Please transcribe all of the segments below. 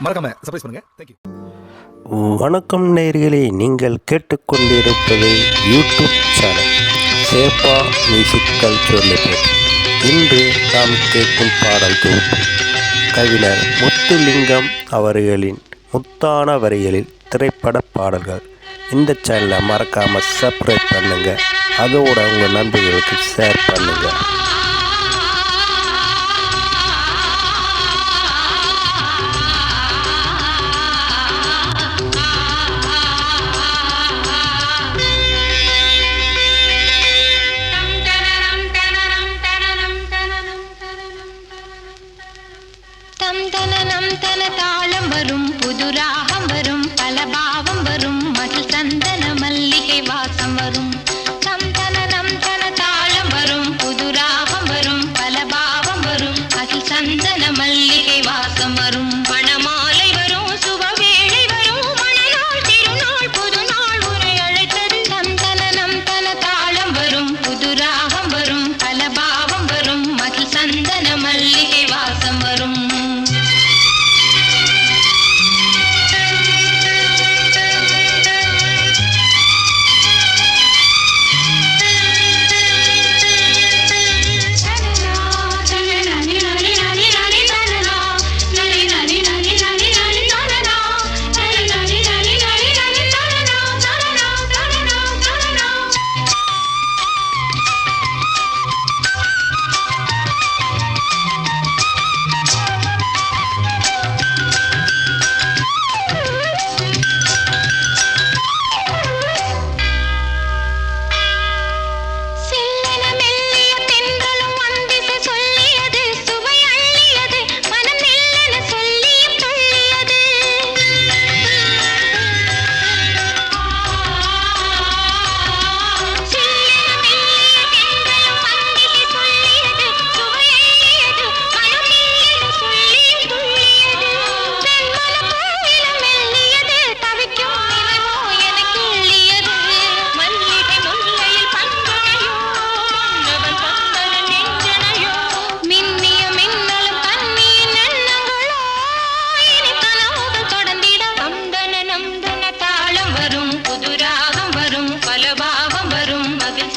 மறக்காம சர்ப்ரைஸ் பண்ணுங்க. தேங்க்யூ. வணக்கம் நேயர்களே, நீங்கள் கேட்டுக்கொண்டிருப்பது யூடியூப் சேனல் சேப்பா மியூசிக் கல்ச்சுரல். இன்று நாம் கேட்கும் பாடல் தொகுப்பு கவிஞர் முத்துலிங்கம் அவர்களின் முத்தான வரிகளில் திரைப்பட பாடல்கள். இந்த சேனலை மறக்காமல் சப்ஸ்கிரைப் பண்ணுங்கள், அதோட உங்கள் நண்பர்களுக்கு ஷேர் பண்ணுங்கள். தாளம் வரும், புது ராகம் வரும், பல பாவம் வரும், மகிழ் சந்தன மல்லிகை வாசம் வரும். தம் தன நம் தன தாளம் வரும், புது ராகம் வரும், பல பாவம் வரும், மகிழ் சந்தன மல்லிகை வாசம் வரும். மணமாலை வரும், சுபவேளை வரும், மணநாள் திருநாள் புதுநாள் உரை அழைத்தது. தம் தன நம் தன தாளம் வரும், புது ராகம் வரும், பல பாவம் வரும், மகிழ் சந்தன மல்லிகை வாசம் வரும்.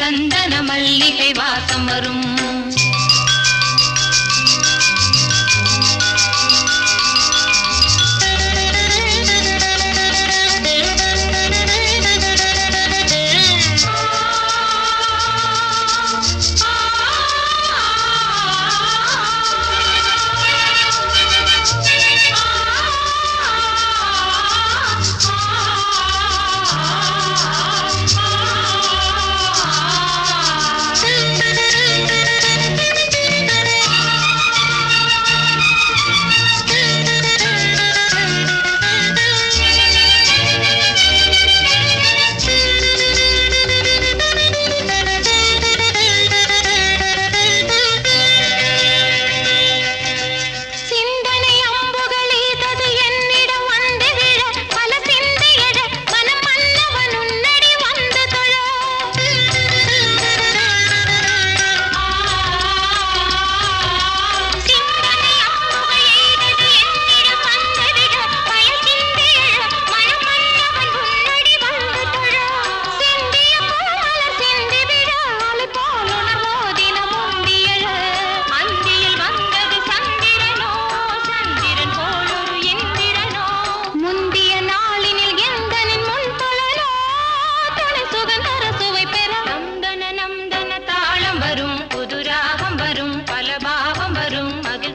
சந்தன மல்லிகை வாசம் வரும்.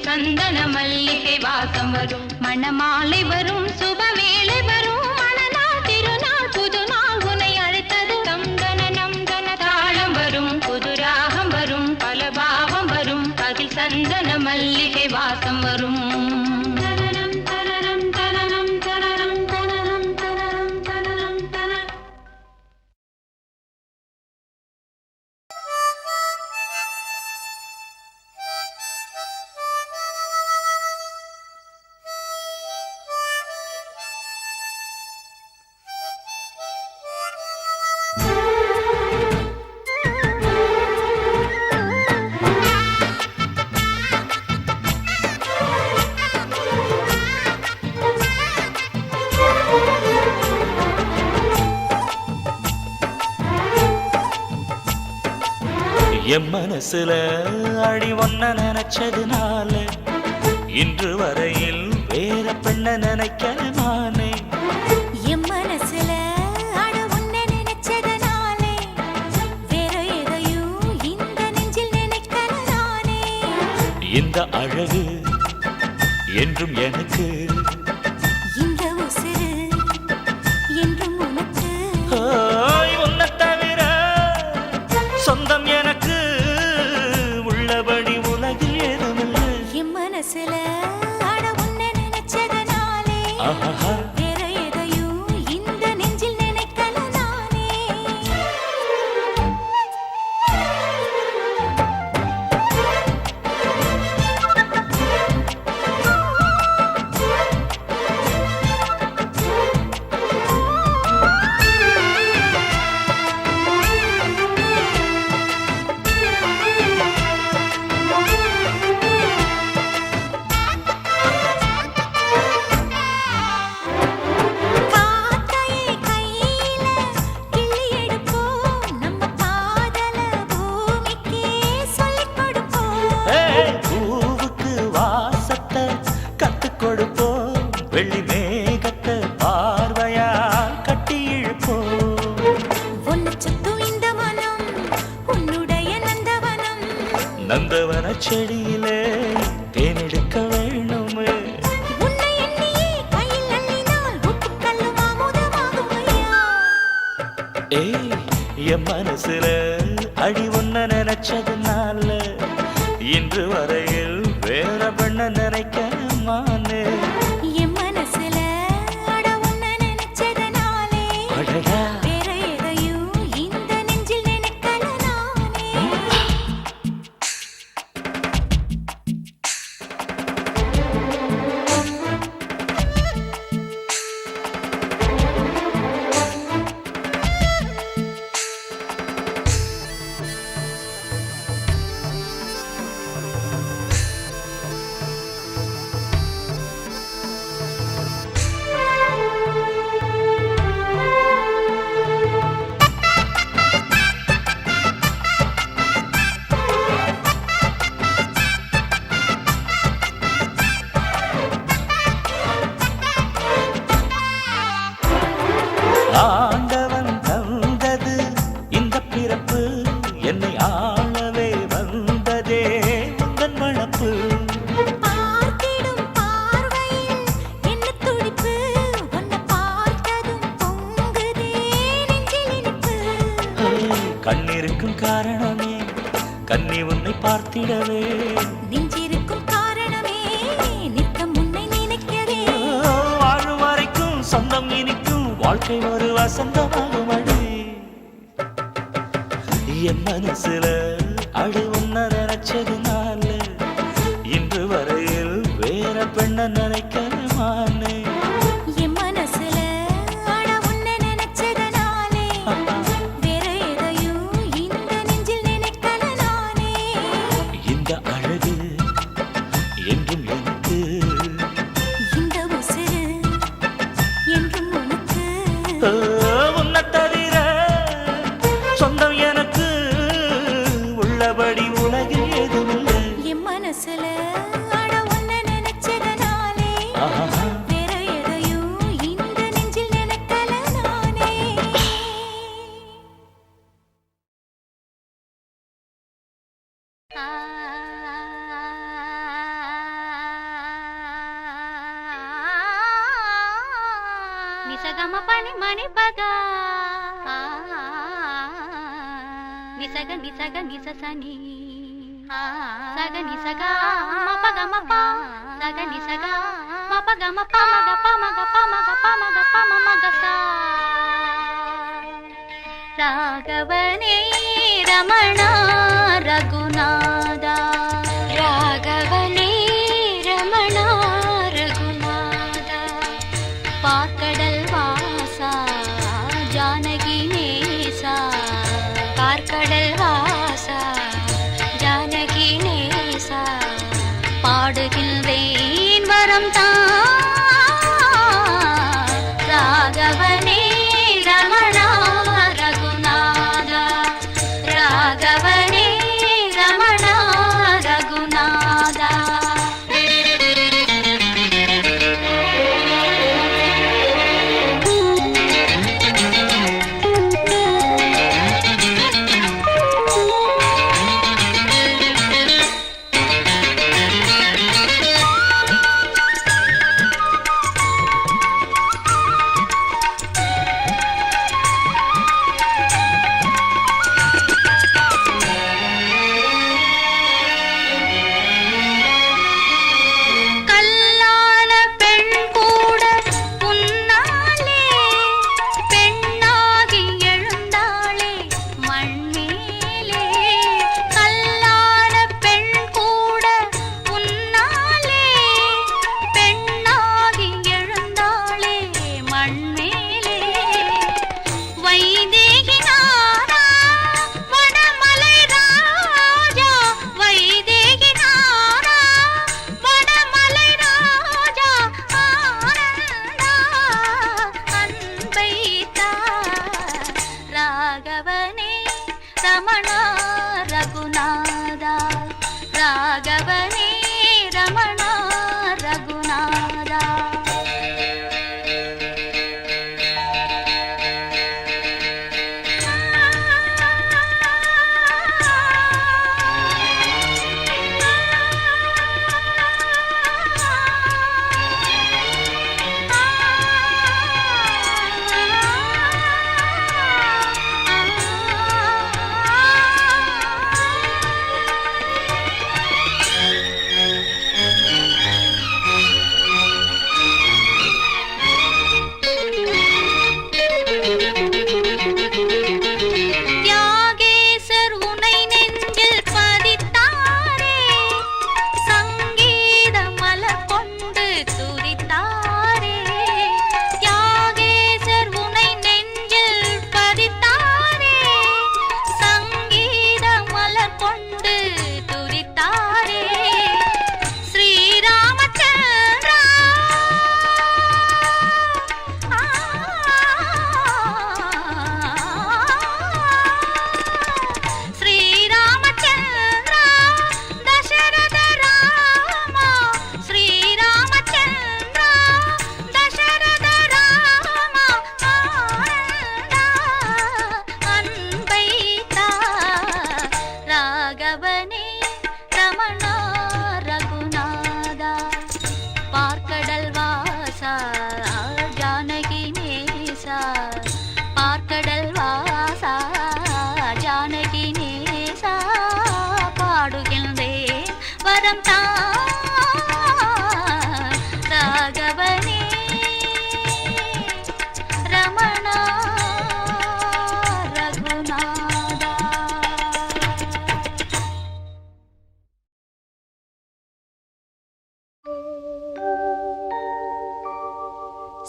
சந்தன மல்லிகை வாசம் வரும். மணமாலை வரும், சுபவேளை வரும், மணநாள் திருநாள் புதுநாள் உனை அழைத்தது. தந்தன நந்தன தாளம் வரும், புது ராகம் வரும், பல பாவம் வரும், அதில் சந்தன மல்லிகை வாசம் வரும். மனசுல அடி ஒன்ன நினைச்சதுனால இன்று வரையில் வேற பெண்ண நினைக்கிற நானே. என் மனசுல அட உன்னை நினைச்சதனாலே வேற எதையும் இந்த நெஞ்சில் நினைக்கல நானே. இந்த அழகு என்றும் எனக்கு, இந்த உசுரு என்றும் உனக்கு. உன்னை தவிர சொந்தம் எனக்கு உள்ளபடி உலகில் ஏதுமில்லை. என் மனசுல அட உன்னை நினைச்சதனாலே ஆஹா வேற எதையும் இந்த நெஞ்சில் நினைக்கல நானே. காக்கையை கையில கிள்ளி எடுப்போம், நம்ம காதல பூமிக்கே சொல்லிக் கொடுப்போம். பூவுக்கு வாசத்தை கத்துக் கொடுப்போம், வெள்ளி மேகத்தை பார்வையால் கட்டி இழுப்போம். உன்னை சுத்தும் இந்த மனம் உன்னுடைய நந்தவனம். நந்தவன செடியிலே தேனெடுக்க வேணுமே. உன்னை எண்ணியே கையில் அள்ளினால் உப்புக்கல்லும் அமுதமாகும் ஐயா. ஏய் என் மனசுல அடி ஒன்ன நினைச்சதுனால இன்று வரையில் வேற பெண்ண நினைக்கமானே. என் மனசுல அட உன்னை நினைச்சதனாலே அடடா வேற எதையும் இந்த நெஞ்சில் நினைக்கல நானே. ஆண்டவன் தந்தது இந்த பிறப்பு, என்னை ஆளவே வந்ததே உந்தன் வளப்பு. பார்த்திடும் பார்வையில் என்ன துடிப்பு, உன்னை பார்த்ததும் பொங்குதே நெஞ்சில் இனிப்பு. கண்ணிருக்கும் காரணமே கண்ணி உன்னை பார்த்திடவே, நெஞ்சிருக்கும் காரணமே நித்தம் உன்னை நினைக்கவே. வாழும் வரைக்கும் சொந்தம் இனிக்கும், வாழ்க்கை ஒரு வசந்தமாகும் அடி. என் மனசுல அடி உன்ன நினைச்சதுனால இன்று வரையில் வேற பெண்ண நினைக்கிறமானே. என் மனசுல அட உன்னை நினைச்சதனாலே வேற எதையும் இந்த நெஞ்சில் நினைக்கல நானே. இந்த அழகு என்றும் எனக்கு, இந்த உசுரு என்றும் உனக்கு. உன்னை தவிர சொந்தம் எனக்கு உள்ளபடி உலகில் ஏதுமில்லை. என் மனசுல அட உன்னை நினைச்சதனாலே ஆஹா வேற எதையும் இந்த நெஞ்சில் நினைக்கல நானே. నిసగమ పని మణి పగ నిసగ నిసగ నిససని సగ నిసగ మపగ మప సగ నిసగ మపగ మప మగ ప మగ ప మగ ప మగ ప మగ సా రాఘవనే రమణ రఘునాథ రాఘవనే రమణ రఘునాథ பார்க்கடல் வாசா ஜானகி நேசா பார்க்கடல் வாசா ஜானகி நேசா பாடுகின்றேன் வரம் தான் ராகவனே ரமணா ரகுநாதா ராகவனே ராகவனே ரமணா ரகுநாதா.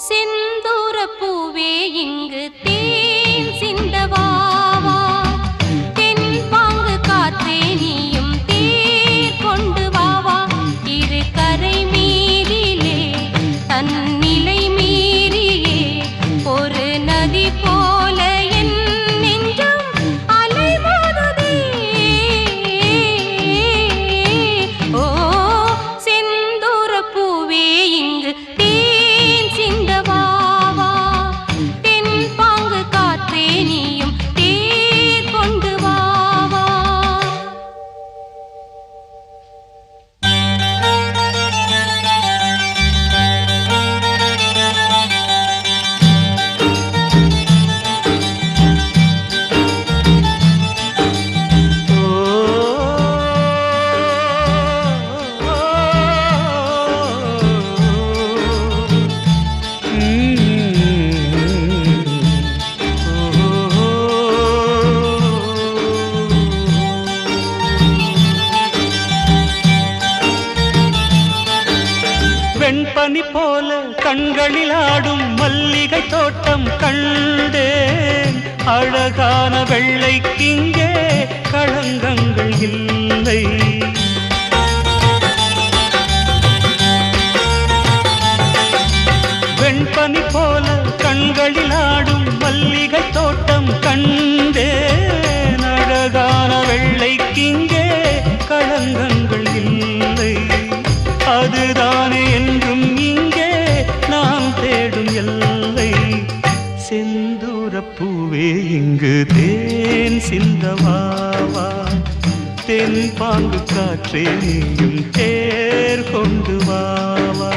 செந்தூரப்பூவே இங்கு தேன் சிந்தவாவா, தென் பாங்கு காற்றே நீயும் தேர் கொண்டு வாவா. இரு கரை மீறிலே தன்னிலை மீறியே ஒரு நதி போல என் நெஞ்சம் அலைமோதுதே. ஓ செந்தூரப்பூவே இங்கு வெண்பனி போல கண்களில் ஆடும் மல்லிகை தோட்டம் கண்டேன். அழகான வெள்ளைக்கிங்கே களங்கங்கள் இல்லை. வெண்பனி போல கண்களில் ஆடும் மல்லிகை தோட்டம் கண்டேன். அழகான வெள்ளைக்கிங்கே களங்கங்கள் இல்லை. அதுதானே என்றும் இங்கே நாம் தேடும் எல்லை. செந்தூரப்பூவே இங்கு தேன் சிந்தவாவா, தென் பாங்கு காற்றே நீயும் தேர் கொண்டு வாவா.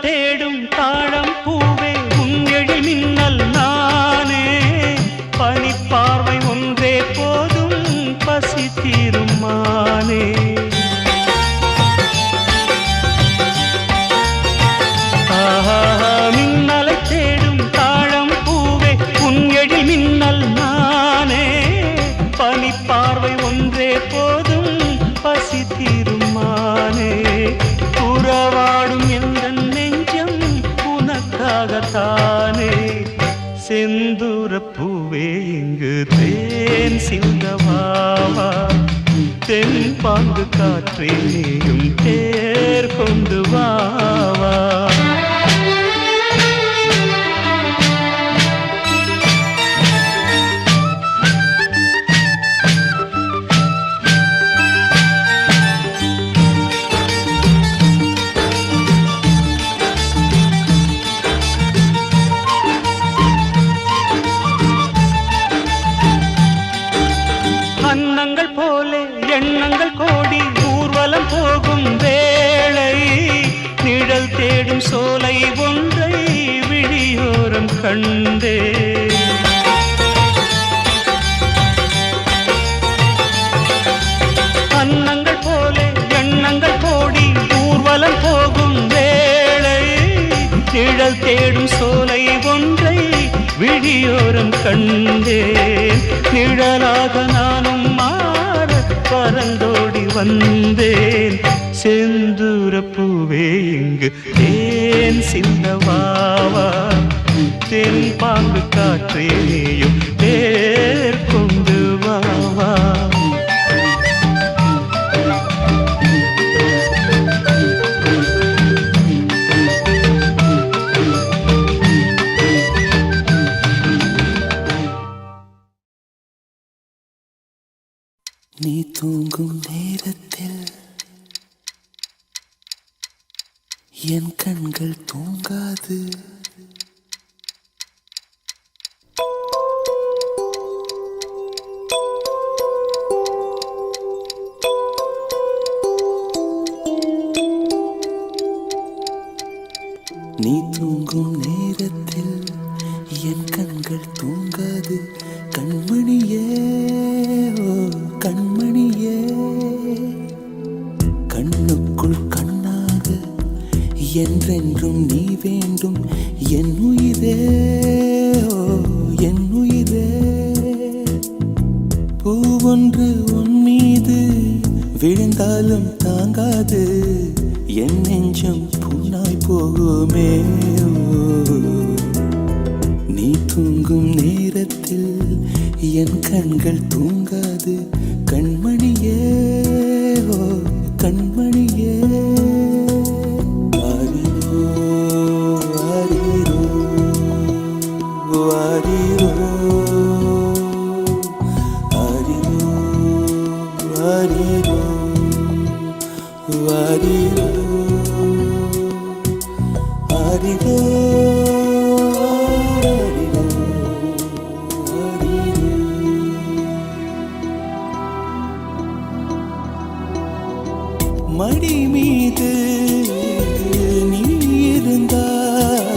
தேடும் தாழம் பூவே உன் எழில் மின்னல் நானே. பனிப்பார்வை ஒன்றே போதும் பசி தீரும் மானே. மின்னலை தேடும் தாழம் பூவே உன் எழில் மின்னல் நானே. பனிப்பார்வை ஒன்றே போதும் பசி தீரும் மானே. உறவாடும் சிந்தவாவா தென் பாங்கு காற்றே நீயும் தேர் கொண்டு வாவா அன்னங்கள் போலே எண்ணங்கள் கோடி ஊர்வலம் போகும் வேளை நிழல் தேடும் சோலை ஒன்றை விழியோரம் கண்டே அன்னங்கள் போலே எண்ணங்கள் கோடி ஊர்வலம் போகும் வேளை நிழல் தேடும் சோலை ஒன்றை விழியோரம் கண்டேன் நிழலாக நானும் மாற பறந்தோடி வந்தேன் செந்தூர பூவே இங்கு தேன் சிந்தவாவா தென் பாங்கு காற்றே நீயும் தேர் கொண்டு வாவா நீ தூங்கும் நேரத்தில் என் கண்கள் தூங்காது நீ தூங்கும் நேரத்தில் என் கண்கள் தூங்காது கண்மணியே ஓ கண்மணியே கண்ணுக்குள் கண்ணாக என்றென்றும் நீ வேண்டும் என் உயிரே ஓ என் உயிரே பூவொன்று உன் மீது விழுந்தாலும் தாங்காது என் நெஞ்சம் புண்ணாய் போகுமே நீ தூங்கும் நேரத்தில் என் கண்கள் தூங்காது கண்மணியே ஓ கண்மணியே ஆரிரோ ஆரிரோ ஆரிரோ ஆரிரோ ஆரிரோ ஆரிரோ ஆரிரோ மடி மீது நீ இருந்தால்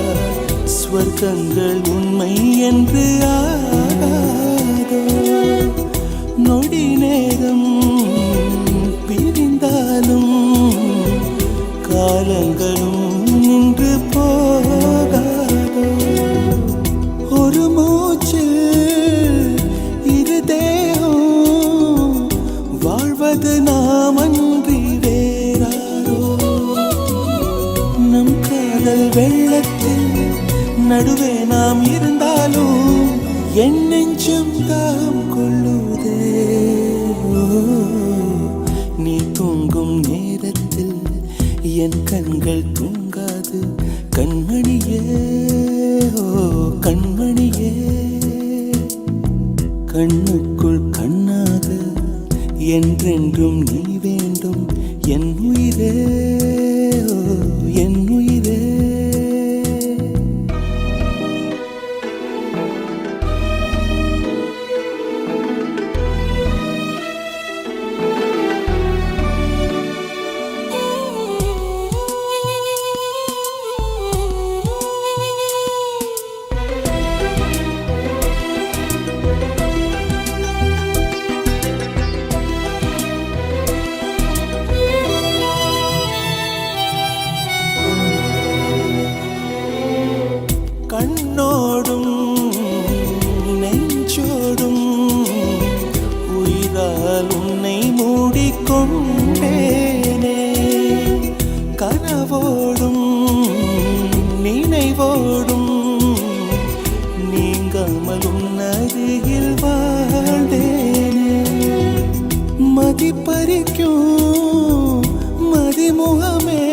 ஸ்வர்க்கங்கள் உண்மை என்று ஆகாதோ நொடி நேரம் பிரிந்தாலும் காலங்களும் நின்று போகாதோ ஒரு மூச்சில் இரு தேகம் வாழ்வது நாம் அன்றி வேறாரோ நம் காதல் வெள்ளத்தில் நடுவே நாம் இருந்தாலும் என் நெஞ்சம் தாம் கொள்ளுதே நீ தூங்கும் நேரத்தில் என் கண்கள் தூங்காது கண்மணியே ஓ கண்மணியே கண்ணுக்குள் கண்ணாக என்றென்றும் நீ வேண்டும் என் உயிரே ஓ என் உயிரே கண்ணோடும் நெஞ்சோடும் உயிரால் உன்னை மூடிக்கொண்டேனே கனவோடும் நினைவோடும் நீங்காமல் உன் அருகில் வாழ்ந்தேனே பறிக்கும் மதிமுகமே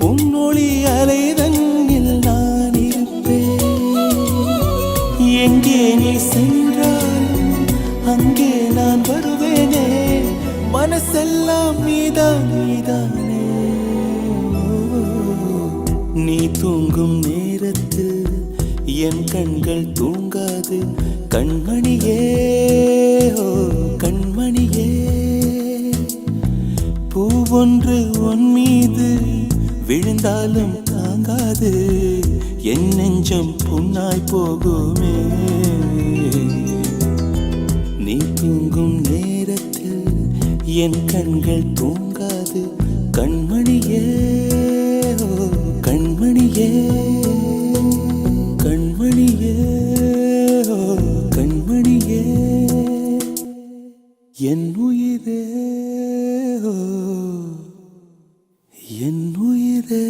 உன்னொளி அலைதன்னில் நான் இருப்பேன். எங்கே நீ சென்றாலும் அங்கே நான் வருவேனே. மனசெல்லாம் நீதான் நீதானே. நீ தூங்கும் நேரத்தில் என் கண்கள் தூங்காது கண்மணியே. ஓ கண்மணியே, பூவொன்று உன் மீது விழுந்தாலும் தாங்காது என் நெஞ்சம் புண்ணாய் போகுமே. நீ தூங்கும் நேரத்தில் என் கண்கள் தூங்காது கண்மணியே. ஓ கண்மணியே, கண்மணியே, ஓ கண்மணியே, என் உயிரே, ஓ என் உயிரே.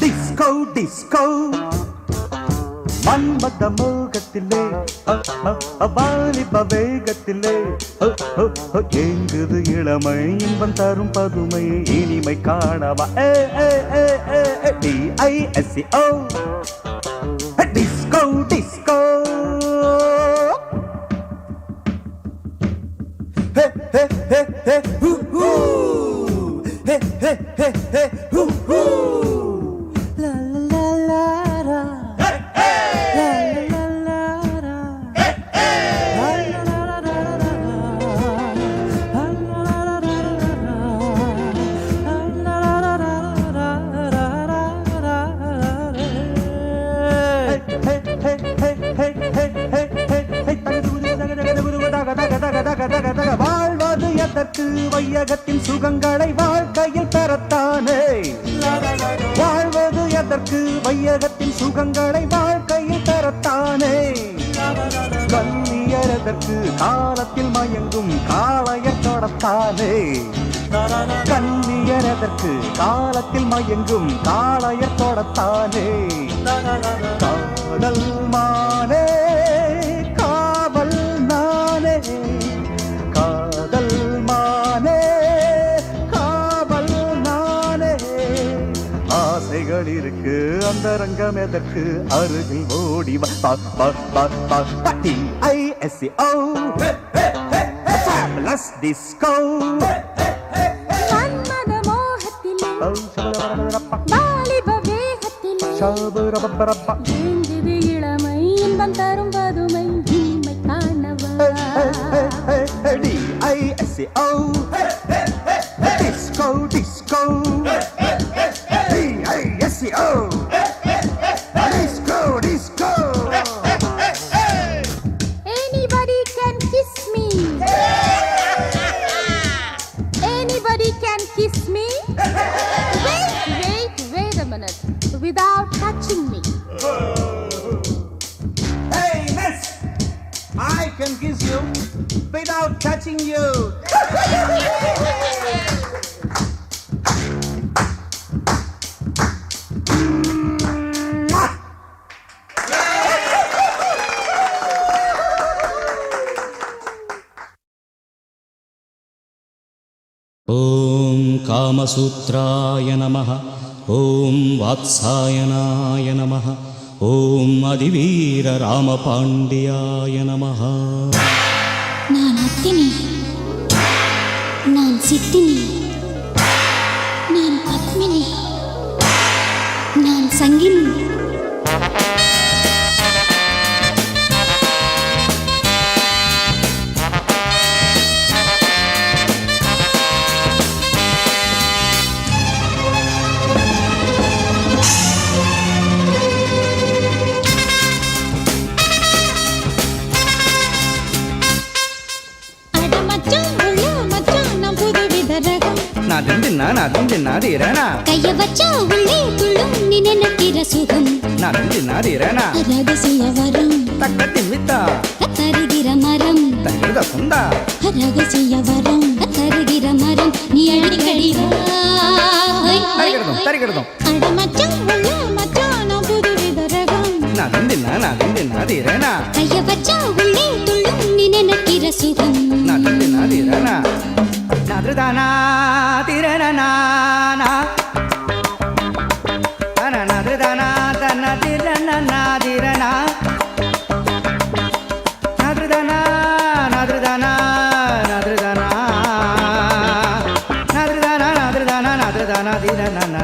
Disco, disco, மன்மத மோகத்திலே வாலிப வேகத்திலே எங்குது இளமை இன்பம் தரும் பதுமை இனிமை காணவா. DISCO, disco, disco. Hey, hey, hey, hey, hoo, hoo. Hey, hey, hey, hey, hoo, hoo. La la la la. Hey, hey. La la la la. Hey, hey. La la la la. La la la la. La la la la. Hey, hey, hey, hey, hey, hey, hey, hey. வாழ்வது எதற்கு வையகத்தின் சுகங்களை வாழ்க்கையில் பெறத்தானே. வாழ்வது எதற்கு வையகத்தின் சுகங்களை வாழ்க்கையில் பெறத்தானே. கல்வியர் எதற்கு காலத்தில் மயங்கும் காளையர் தொடத்தானே. கல்வியர் எதற்கு காலத்தில் மயங்கும் காளையர் தொடத்தானே. காதல் மானே காவல் நானே காதல் மானே காவல் நானே ஆசைகள் இருக்கு அந்தரங்கம் எதற்கு அருகில் ஓடி ISCO Fabulous Disco மன்மத மோகத்திலே வாலிப வேகத்திலே ஏங்குது இளமை இன்பம் தரும் பதுமை இனிமை காணவா ISCO Disco Disco ISCO Disco Disco Anybody can kiss me. Anybody can kiss me. Wait a minute. Without touching me. Hey miss, I can kiss you without touching you. ॐ कामसूत्राय नमः ॐ वात्सायनाय नमः ॐ अधिवीररामपाण्ड्याय नमः நான் அத்தினி நான் சித்தினி நான் பத்மினி நான் சங்கினி கைய வச்சா உள்ளே துள்ளும் நீ நினைக்கிற சுகம் ரகசிய வரம் தருகிற மரம் ரகசிய வரம் தருகிற மரம் நீ அடிக்கடி அடமச்சான் உள்ள மச்சான் நான் புதுவித ரகம் கைய வச்சா உள்ளே துள்ளும் நீ நினைக்கிற சுகம் Nadridana tirana nadridana dana tirana nadirana nadridana nadridana nadridana nadridana nadridana nadridana dirana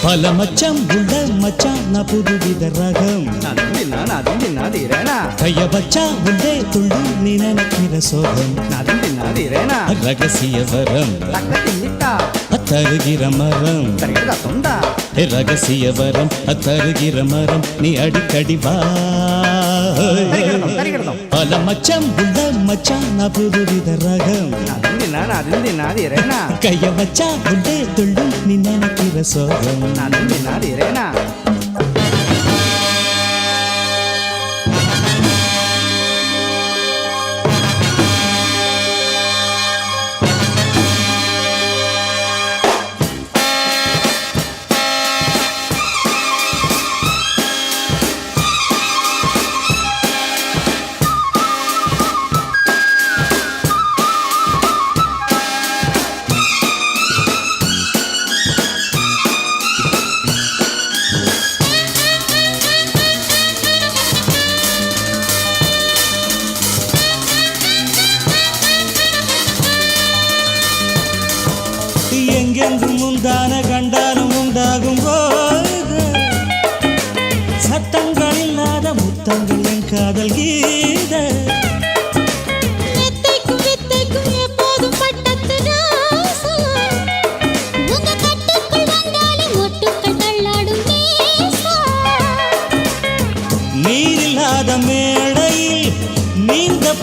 பல மச்சான் உள்ள மச்சான் நான் புதுவித ரகம் கைய வச்சா உள்ளே துள்ளும் நீ நினைக்கிற சோகம் ரகசிய வரம் தருகிற மரம் ரகசிய வரம் தருகிற மரம் நீ அடிக்கடி வா பல மச்சான் உள்ள மச்சான் நான் புதுவித ரகம் கைய வச்சா உள்ளே துள்ளும் நீ நினைக்கிற சோகம்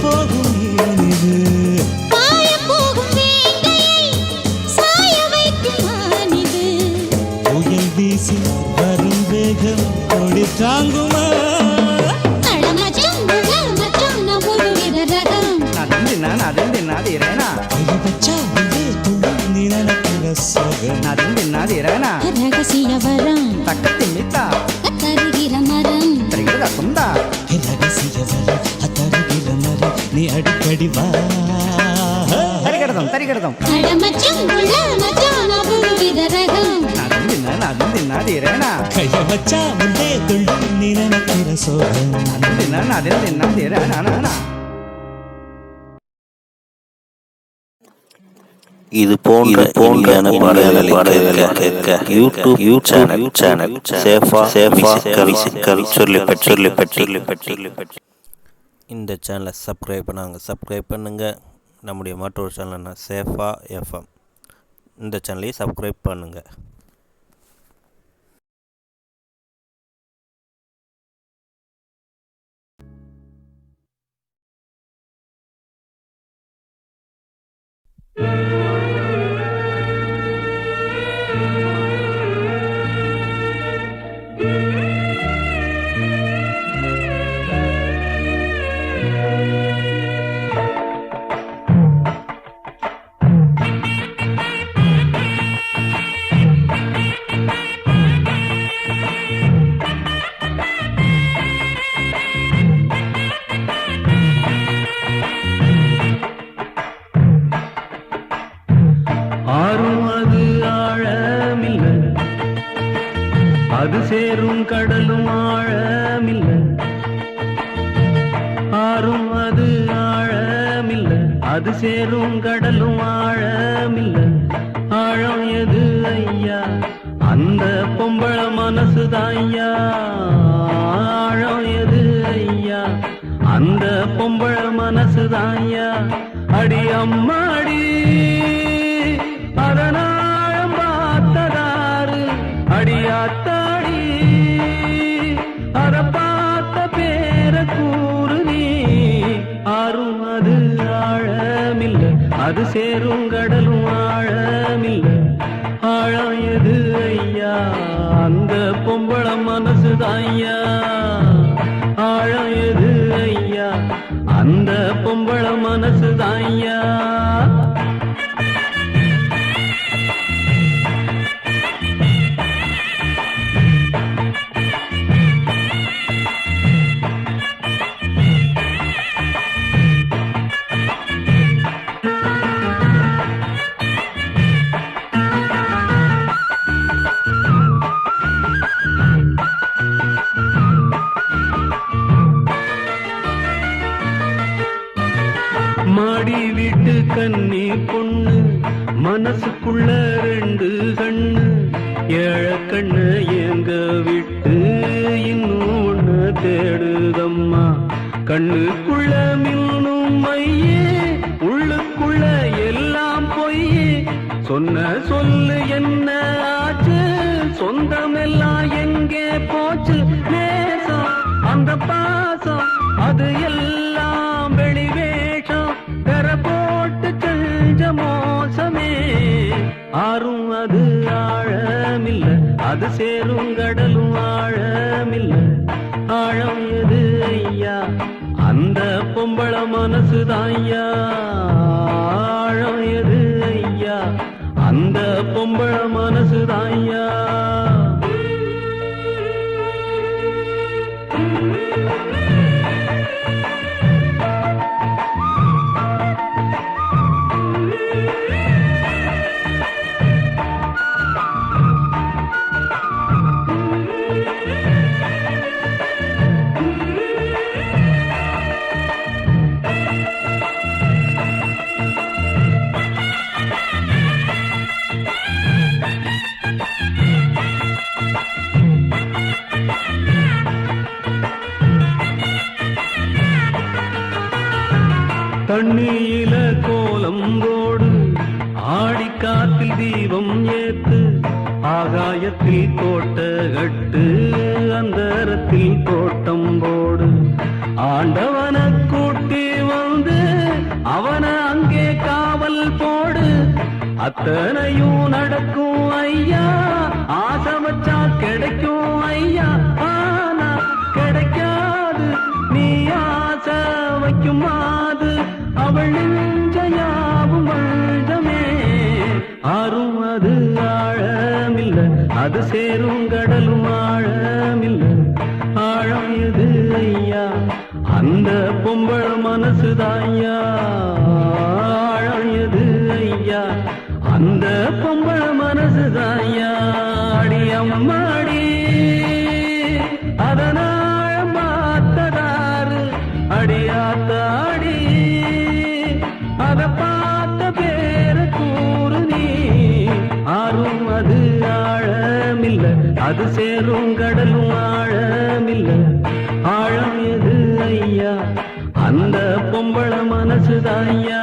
போகும் ஏனிது பாயப் போகும் வேங்கையை சாய வைக்கும் மானிது. புயல் வீசி வரும் வேகம் கொடி தாங்குமா அட மச்சான், உள்ள மச்சான், நான் ஒரு வித ரகம். நாதிந்தினாதிரேனா கையை வச்சா உள்ளே துள்ளும் நீ நினைக்கிற சுகம் நாதிந்தினாதிரேனா ரகசிய வரம் தக்கத்திமித்தா தருகிற மரம். திரிகிறதா துண்டா ரகசிய வரம் அத்தருகிற மரம் நீ அடிக்கடி வா தரிகிடதும் அட மச்சான், உள்ள மச்சான், நான் ஒரு வித ரகம். நாதிந்தினாதிரேனா கையை வச்சா உள்ளே துள்ளும் நீ நினைக்கிற சுகம் நாதிந்தினாதிரேனா இது போன்ற பாடல்களை கேட்க யூடியூப் சேனல் சேஃபா மியூசிக்கல் சொல்லிப்பட்டி. இந்த சேனலை சப்ஸ்கிரைப் பண்ணுங்கள். நம்முடைய மற்றொரு சேனல்னா சேஃபா எஃப்எம். இந்த சேனலையும் சப்ஸ்கிரைப் பண்ணுங்கள். ஆறும் அது ஆழமில்ல, அது சேரும் கடலும் ஆழமில்ல. ஆறும் அது ஆழமில்ல, அது சேரும் கடலும் ஆழமில்ல. ஆழம் எது ஐயா, அந்த பொம்பள மனசுதான் ஐயா. ஆழம் எது ஐயா, அந்த பொம்பள மனசுதான் ஐயா. அடி அம்மாடி அதனாழம் பார்த்ததாரு, அடியாத்தாடி அத பார்த்த பேர கூறு நீ. ஆறும் அது ஆழமில்ல, அது சேரும் கடலும் ஆழமில்ல. ஆழம் எது ஐயா, அந்த பொம்பள மனசுதான் ஐயா. ஆழம் எது ஐயா, அந்த பொம்பள மனசுதான் ஐயா. மாடி வீட்டு கண்ணி பொண்ணு, மனசுக்குள்ள ரெண்டு கண்ணு. ஏழ கண்ணு எங்க விட்டு இன்னும் ஒண்ணு தேடுதம்மா. கண்ணுக்குள்ள மின்னும் மையே, உள்ளுக்குள்ள எல்லாம் பொய்யே. சொன்ன சொல்லு என்ன ஆச்சு, சொந்தமெல்லாம் எங்கே போச்சு. நேசம் அந்த பாசம் அது எல்லாம் வெளிவேஷம். கர போட்டு செஞ்ச மோசமே. ஆறும் அது ஆழமில்ல, அது சேரும் கடலும் ஆழமில்ல. ஆழம் எது ஐயா, அந்த பொம்பள மனசுதான் ஐயா. ஆழம் எது ஐயா, அந்த பொம்பள மனசுதான் ஐயா. தண்ணியில கோலம் போடு, ஆடிக்காத்தில் தீபம் ஏத்து. ஆகாயத்தில் கோட்டை கட்டு, அந்தரத்தில் தோட்டம் போடு. ஆண்டவன கூட்டி வந்து அத்தனையும் நடக்கும் ஐயா, ஆசை வச்சா கிடைக்கும் ஐயா, ஆனா கிடைக்காது நீ ஆசை வைக்கும் மாது, அவள் நெஞ்சையாவும் வஞ்சமே. ஆறும் அது ஆழமில்ல, அது சேரும் கடலும் ஆழமில்ல, ஆழம் எது ஐயா, அந்த பொம்பள மனசுதாய்யா. ஆழம் எது ஐயா, அந்த பொம்பள மனசுதாய்யா. அடி அம்மாடி அதனாழம் பார்த்ததாரு, அடியாத்தாடி அத பார்த்த பேர கூறு நீ. ஆறும் அது ஆழமில்ல, அது சேரும் கடலும் ஆழமில்ல, ஆழம் எது ஐயா, அந்த பொம்பள மனசுதாய்யா.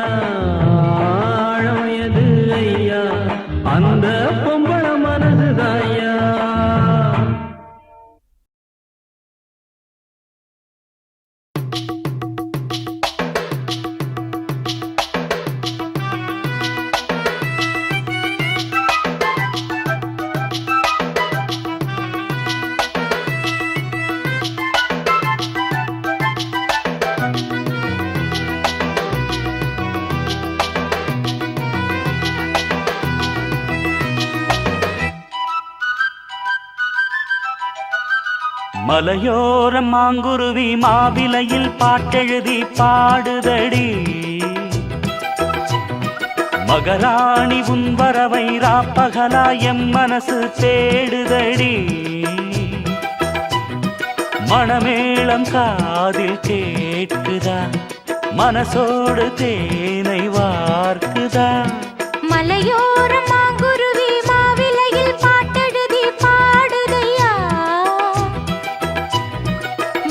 ஆழம் எது ஐயா, அந்த பொம்பள மனசுதாய்யா. மலையோரம் மாங்குருவி மாவிலையில் பாட்டெழுதி பாடுதடி, மகராணி உன் வரவை ராப்பகலா எம் மனசு தேடுதடி. மணமேளம் காதில் கேட்குதா, மனசோடு தேனை வார்க்குதா. மலையோரம் மாங்குருவி மாவிலையில் பாட்டெழுதி பாடுதையா,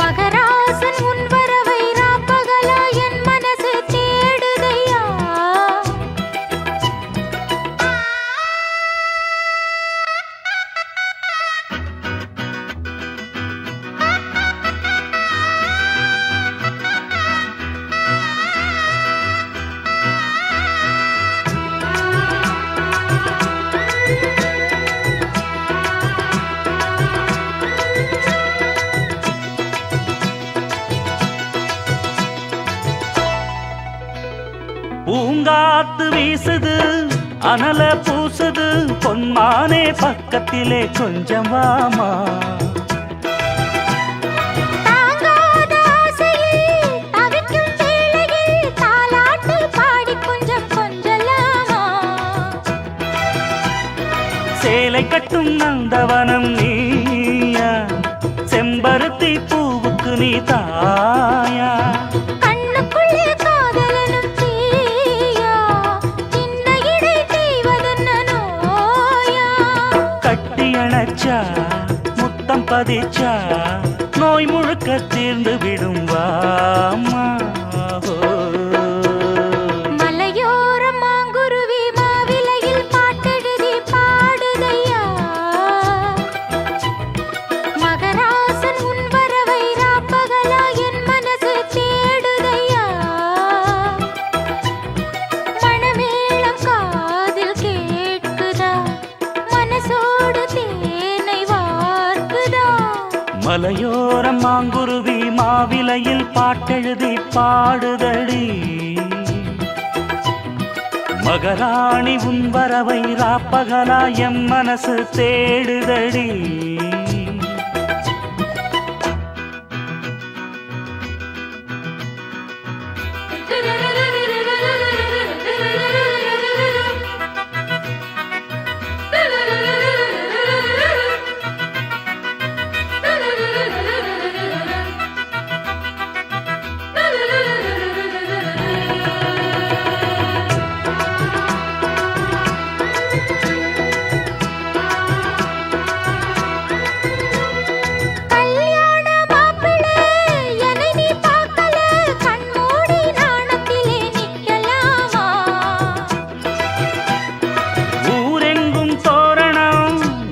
மகராசன் உன் வரவை ராப்பகலா என் மனசு தேடுதையா. பூங்காத்து வீசுது அனல பூசுது, பொன்மானே பக்கத்திலே கொஞ்சம் வாமா. தாங்காத ஆசையில் தவிக்கும் வேளையில் தாலாட்டு பாடி கொஞ்சம் கொஞ்சலாமா. சேலை கட்டும் நந்தவனம் நீயா, செம்பருத்தி பூவுக்கு நீ தாயா. கண்ணுக்குள்ளே காதலனும் தீயா, சின்ன இடை தீவதென்ன நோயா. கட்டி அணைச்சா முத்தம் பதிச்சா, நோய் முழுக்க தீர்ந்து விடும் வாமா. மலையோரம் மாங்குருவி மாவிலையில் பாட்டெழுதி பாடுதையா, மகராசன் உன் வரவை ராப்பகலா என் மனசு தேடுதையா. மணமேளம் காதில் கேட்குதா, மனசோடு தேனை வார்க்குதா. மலையோரம் மாங்குருவி மாவிலையில் பாட்டெழுதி பாடுதடி, மகராணி உன் வரவை ராப்பகலா எம் மனசு தேடுதடி.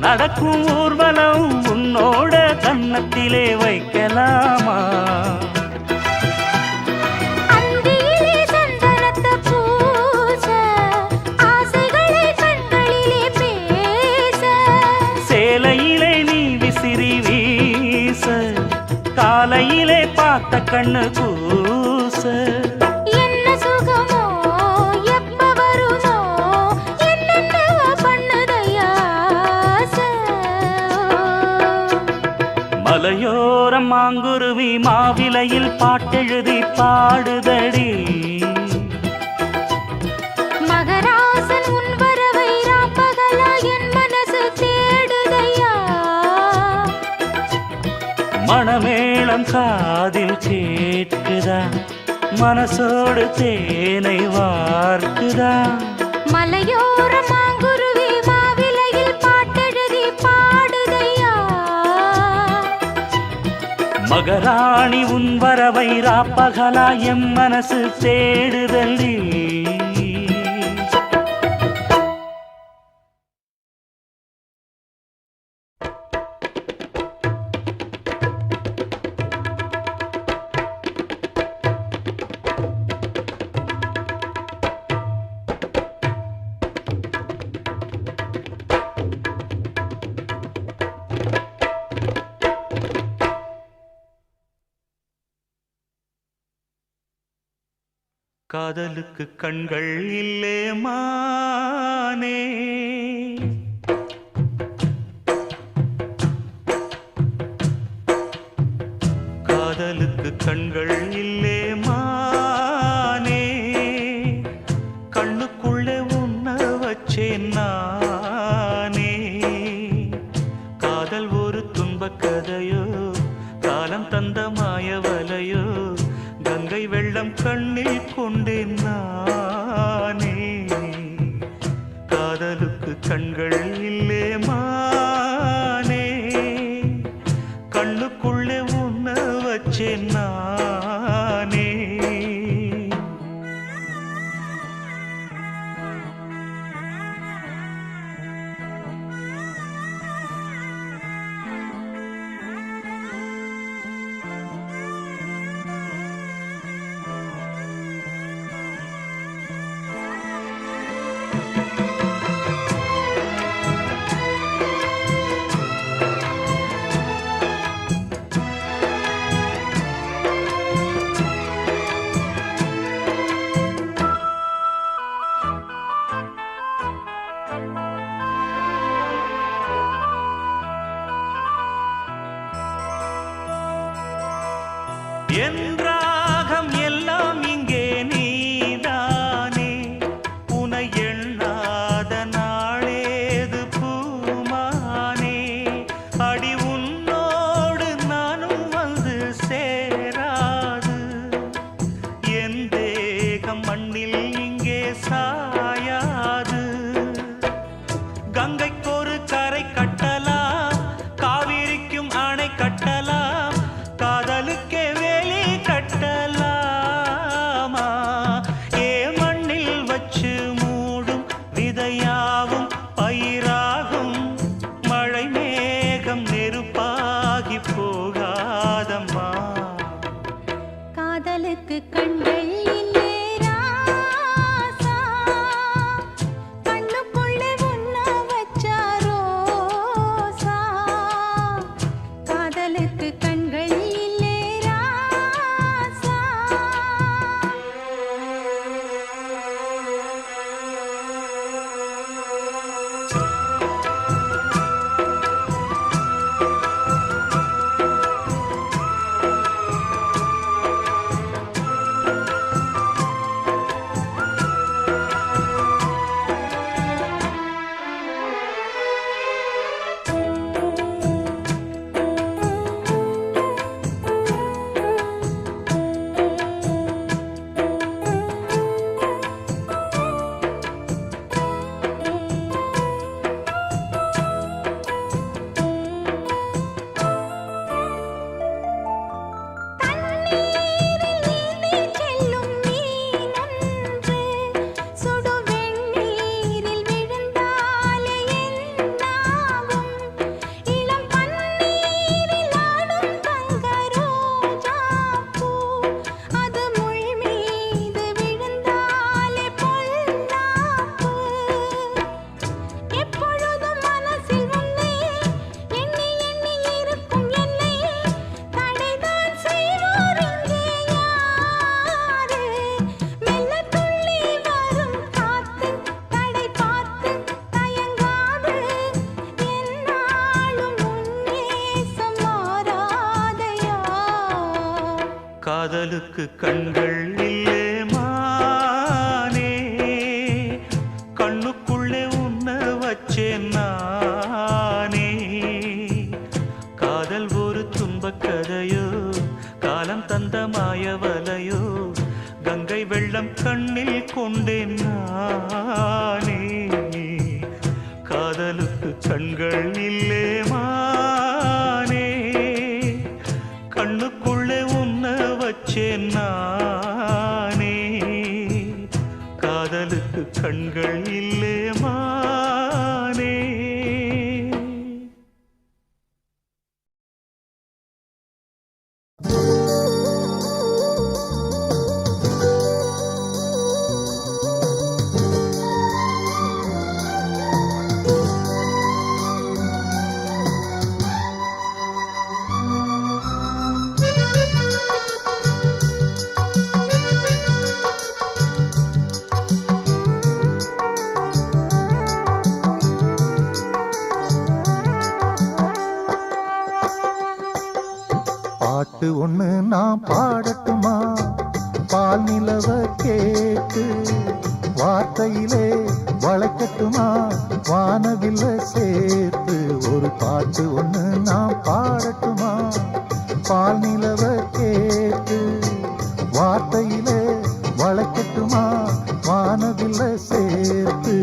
நடக்கும் ஊர்வலம் உன்னோட கன்னத்திலே வைக்கலாமா? அந்தியிலே சந்தனத்தை பூச ஆசைகளை சேலையிலே நீ விசிறி வீச காலையிலே பார்த்த கண்ணு கூச என்ன சுகமோ எப்ப வருமோ என்னென்னவோ பண்ணுதையா மலையோரம் மாங்குருவி மாவிலையில் பாட்டெழுதி பாடுதடி மகராசன் உன் வரவை ராப்பகலா என் மனசு தேடுதையா மணமேளம் காதில் கேட்குதா மனசோடு தேனை வார்க்குதா மலையோர மாங்குருவி மாவிலையில் பாட்டெழுதி பாடுதையா மகராணி உன் வரவை ராப்பகலா எம் மனசு தேடுதடி காதலுக்கு கண்கள் இல்லே மானே காதலுக்கு கண்கள் இல்லே மானே கண்ணுக்குள்ளே உன்ன வச்சேன் நானே காதல் ஒரு துன்பக் கதையோ காலம் தந்த மாயவலையோ கங்கை வெள்ளம் கண்ணில் கொண்டேன் நானே காதலுக்கு கண்கள் இல்லே மானே கண்ணுக்குள்ளே உன்ன வச்சேன் நானே என் ராகம் எல்லாம் இங்கே நீதானே உனை எண்ணாத நாளேது பூமானே அடி உன்னோடு நானும் வந்து சேராது என் தேகம் மண்ணில் இங்கே சாயாது கங்கைக்கு ஒரு கரை கட்டலாம் காவிரிக்கும் அணை கட்டலாம் காதலுக்கே வேலி கட்டலாமா ஏ மண்ணில் வச்சு மூடும் விதையாவும் பயிராகும் மழை மேகம் நெருப்பாகி போகாதம்மா காதலுக்கு கண்கள் இல்லே ராசா கண்ணுக்குள்ளே உன்ன வச்சாரோ காதலுக்கு கண்கள் இல்லே மானே, கண்ணுக்குள்ளே உன்ன வச்சேன் நானே. காதல் ஒரு துன்பக் கதையோ, காலம் தந்த மாயவலையோ, கங்கை வெள்ளம் கண்ணில் கொண்டேன் நானே. காதலுக்கு கண்கள் இல்லே மானே, கண்ணுக்குள்ளே உன்ன வச்சேன் நானே. காதலுக்கு கண்கள் இல்லே மானே. பாட்டு ஒண்ணு நான் பாடட்டுமா, பால் நிலவ கேட்டு வார்த்தையிலே வளைக்கட்டுமா, வானவில்ல சேர்த்து. ஒரு பாட்டு ஒண்ணு நான் பாடட்டுமா, பால் நிலவ கேட்டு வார்த்தையிலே வளைக்கட்டுமா, வானவில்ல சேர்த்து.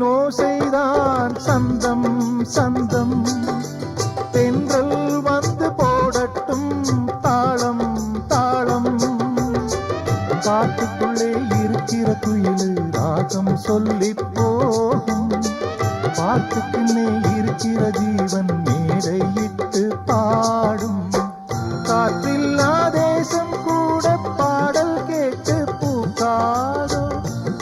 ஓசைதான் சந்தம் சந்தம், தென்றல் வந்து போடட்டும் தாளம் தாளம். பாட்டுக்குள்ளே இருக்கிற குயிலு ராகம் சொல்லி போகும், பாட்டுக்குள்ளே இருக்கிற ஜீவன் மேடையிட்டு பாடும். காற்றில்லா தேசம் கூட பாடல் கேட்டு பூக்காதோ,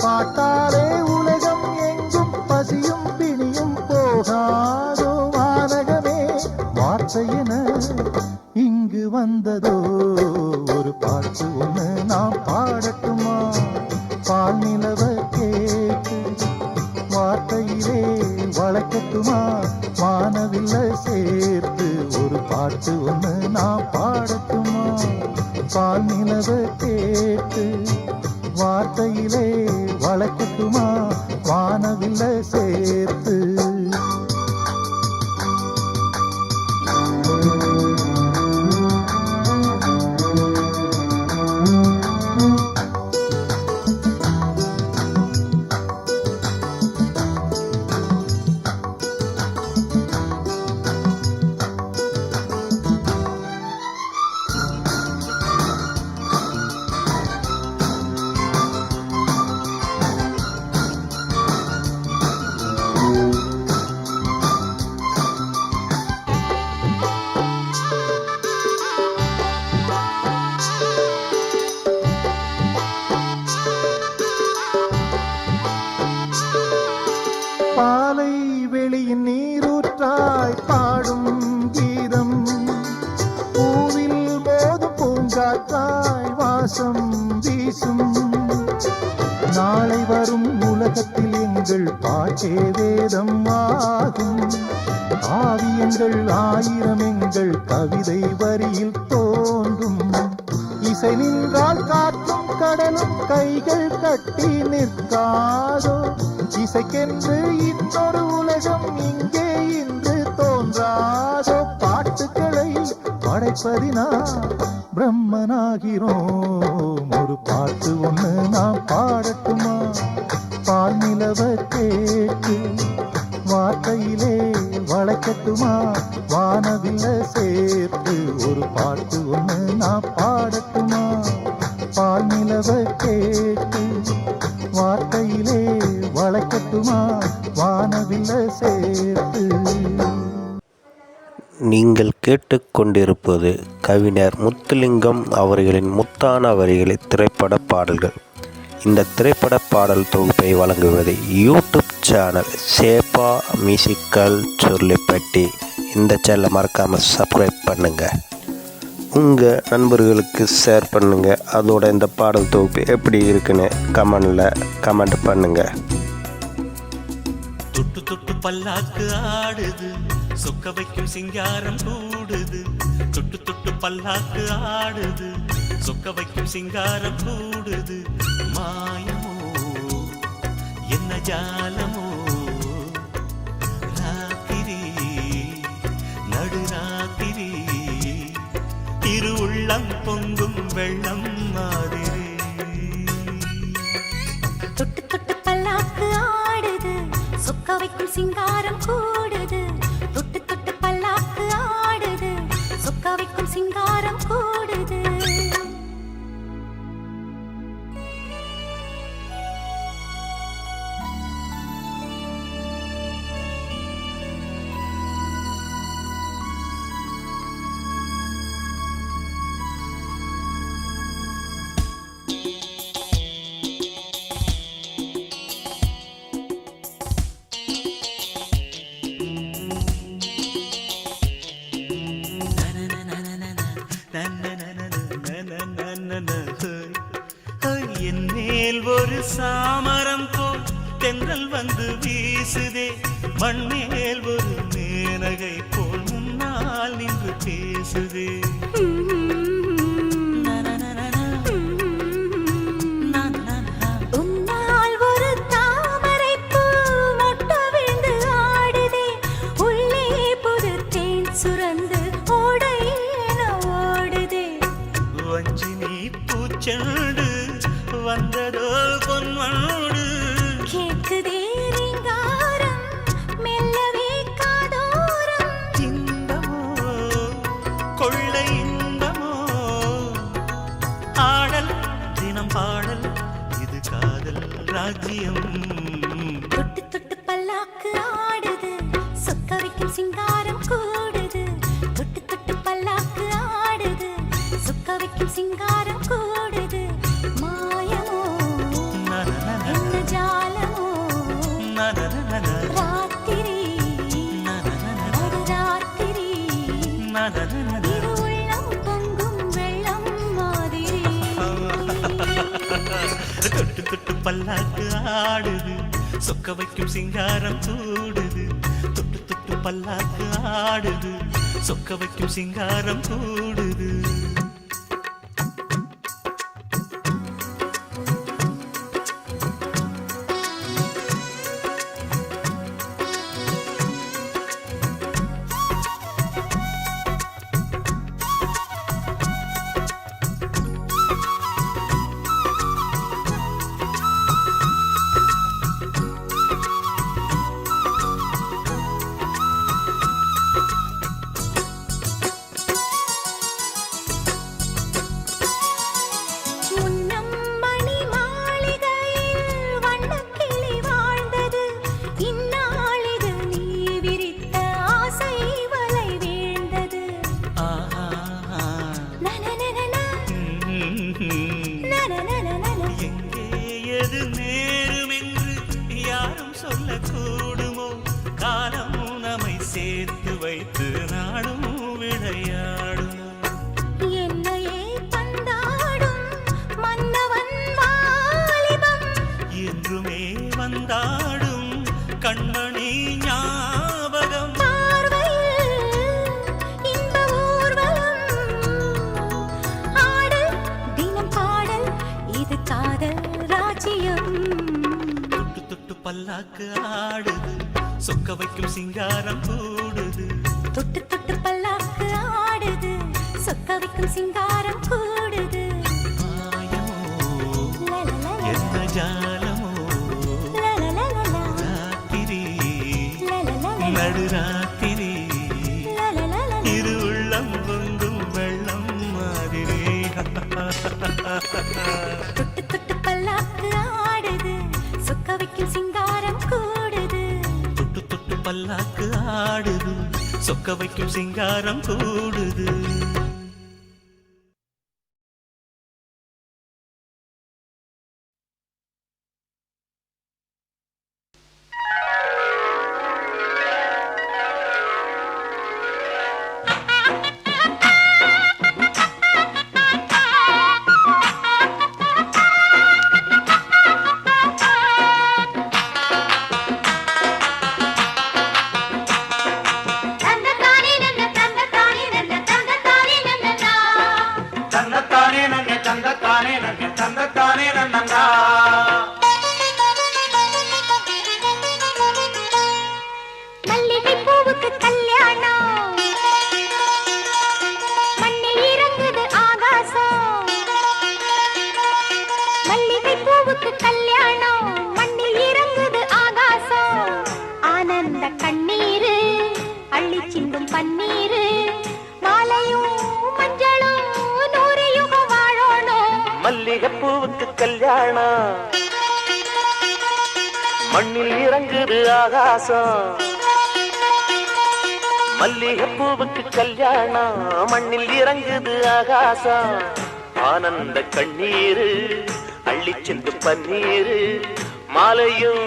பாட்டாலே உலகம் எங்கும் பசியும் பிணியும் போகாதோ. வானகமே வார்த்தையென இங்கு வந்ததோ, ஒரு பாட்டு ஒண்ணு நாம் பாடட்டுமா, பால் நிலவ கேட்டு வார்த்தையிலே வளைக்கட்டுமா, வானவில்ல சேர்த்து. ஒரு பாட்டு ஒண்ணு நாம் பாடட்டுமா, பால் நிலவ கேட்டு வார்த்தையிலே வளைக்கட்டுமா, வானவில்ல சேர்த்து. பாலை வெளியின் நீரூற்றாய் பாடும் கீதம், பூவில் மோதும் பூங்காற்றாய் வாசம் வீசும். நாளை வரும் உலகத்தில் எங்கள் பாட்டே வேதம் ஆகும், ஆவியங்கள் ஆயிரம் எங்கள் கவிதை வரியில் தோன்றும். இசை நின்றால் காற்றும் கடலும் கைகள் கட்டி நிற்காதோ, இசைக்கென்று இன்னொரு உலகம் இங்கே இன்று தோன்றாதோ. பாட்டுக்களை படைப்பதினா பிரம்மனாகிறோம், ஒரு பாட்டு ஒண்ணு நாம் பாடட்டுமா, பால் நிலவ கேட்டு வார்த்தையிலே வளைக்கட்டுமா வானவில்ல சேர்த்து ஒரு பாட்டு ஒன்று நான் பாடட்டுமா பால் நிலவ கேட்டு வார்த்தையிலே வளைக்கட்டுமா வானவில்ல சேர்த்து. நீங்கள் கேட்டுக்கொண்டிருப்பது கவிஞர் முத்துலிங்கம் அவர்களின் முத்தான வரிகளை திரைப்பட பாடல்கள். இந்த திரைப்பட பாடல் தொகுப்பை வழங்குவது யூடியூப் சேனல் சேஃபா மியூசிக்கல் சொல்லிப்பட்டி. இந்த சேனலை மறக்காமல் சப்ஸ்கிரைப் பண்ணுங்கள், உங்கள் நண்பர்களுக்கு ஷேர் பண்ணுங்கள். அதோட இந்த பாடல் தொகுப்பு எப்படி இருக்குன்னு கமெண்ட் பண்ணுங்கள். தொட்டு தொட்டு பல்லாக்கு ஆடுது, சொக்க வைக்கும் சிங்காரம் கூடுது. தொட்டு தொட்டு பல்லாக்கு ஆடுது, சொக்க வைக்கும் சிங்காரம் கூடுது. மாயமோ என்ன ஜாலமோ, ராத்திரி நடுராத்திரி இரு உள்ளம் பொங்கும் வெள்ளம் மாதிரி. தொட்டு தொட்டு பல்லாக்கு ஆடுது, சொக்க வைக்கும் சிங்காரம் கூடுது. தொட்டு தொட்டு பல்லாக்கு ஆடுது, சொக்க வைக்கும் சிங்காரம் கூடுது. என் மேல் ஒரு சாமரம் போல் தென்றல் வந்து வீசுதே, மண்மேல் ஒரு மேனகை போல் முன்னால் நின்று பேசுதே. உன்னால் ஒரு தாமரை பூ மொட்டு விழுந்து ஆடுதே, உள்ளே புது தேன் சுரந்து ஓடை என ஓடுதே. வஞ்சினி பூச்செண்டு வந்ததோ பொன்மோடு, கேட்குதே ரீங்காரம் மெல்லவே காதோரம். இன்பமோ கொள்ளை இன்பமோ, ஆடல் தினம் பாடல் இது காதல் ராஜ்யம். தொட்டு தொட்டு பல்லாக்கு ஆடுது, சொக்க வைக்கும் சிங்காரம் கூடுது. தொட்டு தொட்டு பல்லாக்கு ஆடுது, சொக்க வைக்கும் சிங்காரம் கூடுது. மாயமோ என்ன ஜாலமோ, ராத்திரி நடுராத்திரி இரு உள்ளம் பொங்கும் வெள்ளம் மாதிரி. தொட்டு தொட்டு பல்லாக்கு ஆடுது, சொக்க வைக்கும் சிங்காரம் கூடுது. தொட்டு தொட்டு பல்லாக்கு ஆடுது, சொக்க வைக்கும் சிங்காரம் கூடுது. சேர்த்து வைத்து நாடும் விளையாடும் என்னையே பந்தாடும் மன்னவன் வாலிபம் என்றுமே வந்தாடும் கண்மணி ஞாபகம் பார்வையில் இன்ப ஊர்வலம் ஆடல் தினம் பாடல் இது காதல் ராஜ்யம் தொட்டு தொட்டு பல்லாக்கு ஆடுது சொக்க வைக்கும் சிங்காரம் கூடுது தொட்டு தொட்டு பல்லாக்கு ஆடுது சொக்க வைக்கும் சிங்காரம் கூடுது மாயமோ என்ன ஜாலமோ ராத்திரி நடுராத்திரி தொட்டு தொட்டு பல்லாக்கு ஆடுது சொக்க வைக்கும் சிங்காரம் கூடுது தொட்டு தொட்டு பல்லாக்கு ஆடுது சொக்க வைக்கும் சிங்காரம் கூடுது மல்லிகை பூவுக்கு கல்யாணம் மண்ணில் இறங்குது ஆகாசம் மல்லிகை பூவுக்கு கல்யாணம் மண்ணில் இறங்குது ஆகாசம் ஆனந்த கண்ணீரு அள்ளி சிந்தும் பன்னீரு மாலையும் மஞ்சளும் 100 யுகம் வாழணும் மல்லிகை பூவுக்கு கல்யாணம் மண்ணில் இறங்குது ஆகாசம் மல்லிகை பூவுக்கு கல்யாணம் மண்ணில் இறங்குது ஆகாசம் ஆனந்த கண்ணீரு அள்ளி சென்று பன்னீரு மாலையும்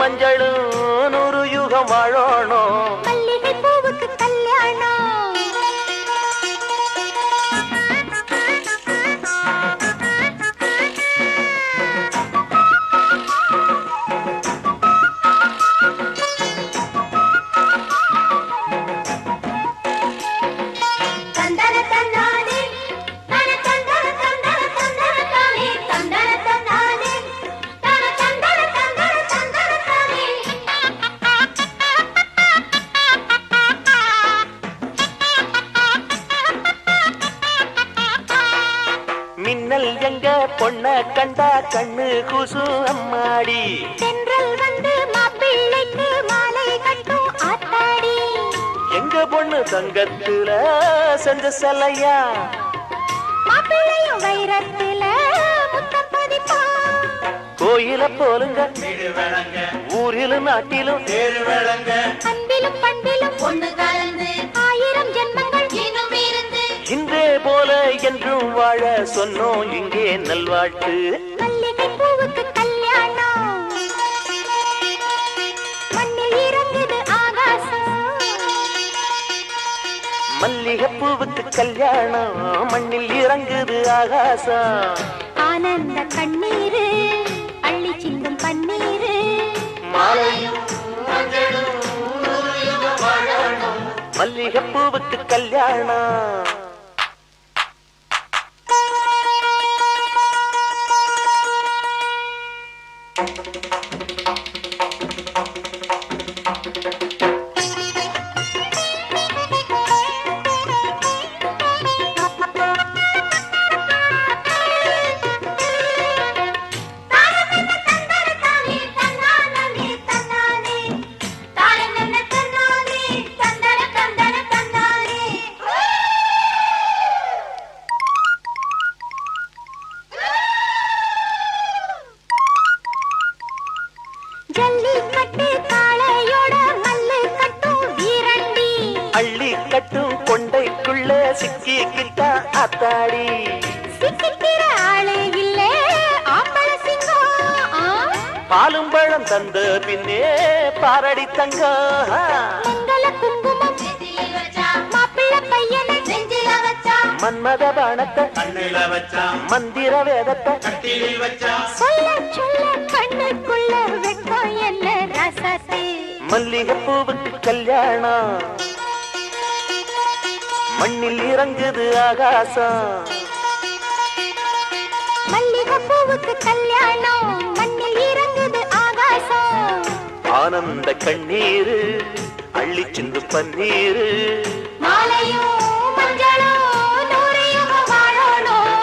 மஞ்சளும் 100 யுகம் வாழணும் மல்லிகை பூவுக்கு கல்யாணம் மின்னல் எங்க பொண்ண கண்டா கண்ணு கூசு அம்மாடி தென்றல் வந்து மாப்பிள்ளைக்கு மாலை கட்டும் ஆத்தாடி எங்க பொண்ணு தங்கத்துல செஞ்ச சிலையா மாப்பிள்ளையும் வைரத்தில முத்தம் பதிப்பா கோயில போலுங்க ஊரிலும் நாட்டிலும் அன்பிலும் பண்பிலும் ஒண்ணு கலந்து 1000 ஜென்மங்கள் இன்னும் இருந்து இன்றே போல என்றும் வாழ சொன்னோம் இங்கே நல்வாழ்த்து மல்லிகை பூவுக்கு கல்யாணம் மண்ணில் இறங்குது ஆகாசம் மல்லிகை பூவுக்கு கல்யாணம் மண்ணில் இறங்குது ஆகாசம் ஆனந்த கண்ணீரு அள்ளி சிந்தும் பன்னீரு மாலையும் மல்லிகை பூவுக்கு கல்யாணம் ஜல்லிக்கட்டு காளையோட மல்லு கட்டும் வீரண்டி அள்ளி கட்டும் கொண்டைக்குள்ள சிக்கிக்கிட்டா ஆத்தாடி சிக்கிக்கிற ஆளே இல்ல ஆம்பள சிங்கம் பாலும் பழம் தந்த பின்னே பாரடி தங்கம் மங்கள குங்குமம் மாப்பிள்ளை பையனை நெஞ்சில வச்சா மன்மத பானத்தை மந்திர வேதத்தை சொல்ல சொல்ல கண்ணுக்குள்ள வெட்கம் என்ன ரசத்தை மல்லிகை பூவுக்கு கல்யாணம் மண்ணில் இறங்குது ஆகாசம் மல்லிகை பூவுக்கு கல்யாணம் மண்ணில் இறங்குது ஆகாசம் ஆனந்த கண்ணீரு அள்ளி சிந்து பன்னீரு மாலையும் மஞ்சளும் 100 யுகம் வாழணும்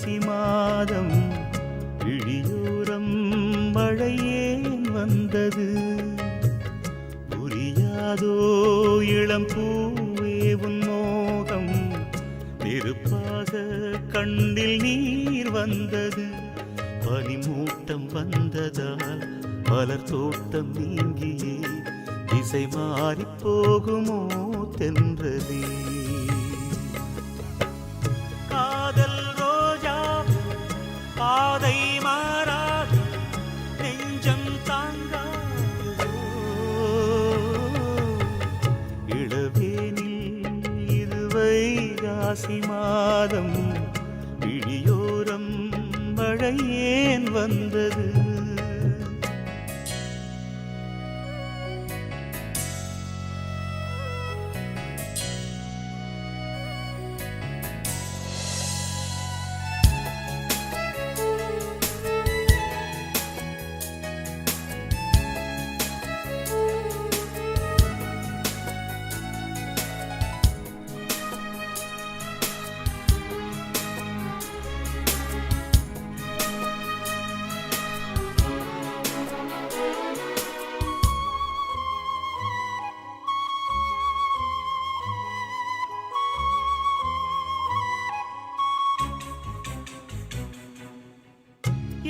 வைகாசி மாதம் இழியோரம் மழையேன் வந்தது புரியாதோ இளம் பூவே உன் மோகம் நெருப்பாக கண்ணில் நீர் வந்தது பனிமூட்டம் வந்ததால் மலர் தோட்டம் நீங்கியே திசை மாறி போகுமோ தென்றலே காதல் ரோஜா பாதை மாறாது நெஞ்சம் தாங்காதோ இளவேனில் இது வைகாசி மாதம் விழியோரம் மழை ஏன் வந்தது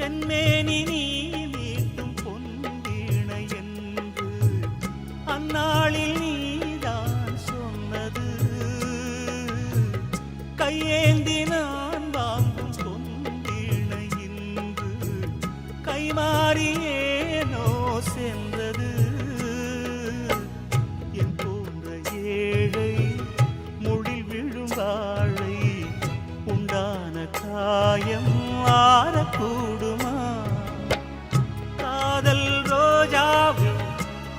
என்னேனி நீ மீட்டும் பொன்வீணை என்று அந்நாளில் நீதான் சொன்னது கையேந்தி நான் வாங்கும் பொன்வீணை இன்று கைமாறியேனோ சென்றது என் போன்ற ஏழை முழில் விழும் வாழை உண்டான காயம் ஆறக்கூடுமா காதல் ரோஜாவே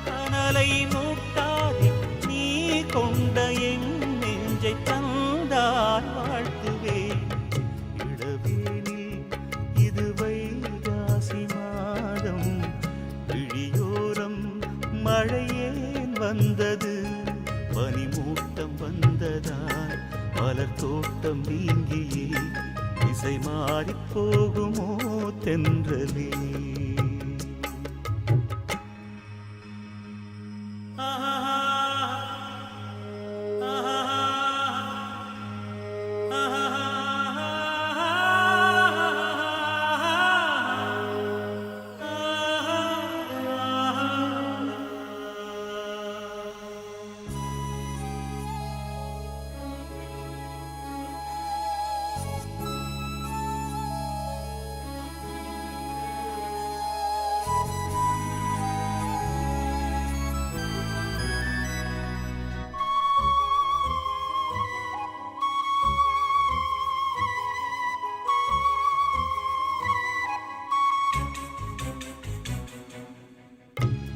கனலை மூட்டாதே நீ கொண்ட என் நெஞ்சை தந்தார் வாழ்த்துவேன் இளவேனில் இது வைகாசி மாதம் விழியோரம் மழையேன் வந்தது பனிமூட்டம் வந்ததால் மலர் தோட்டம் நீங்கியே திசை மாறி போகுமோ தென்றலே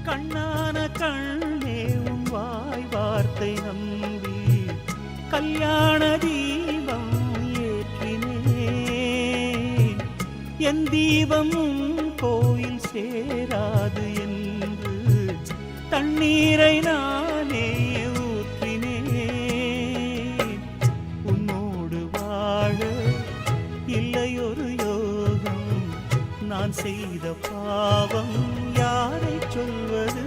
கண்ணான கண்ணே உன் வாய் வார்த்தை நம்பி கல்யாண தீபம் ஏற்றினேன் என் தீபம் உன் கோயில் சேராது என்று தண்ணீரை நானே ஊற்றினேன் உன்னோடு வாழ இல்லையொரு யோகம் நான் செய்த பாவம் யாரை சொல்வது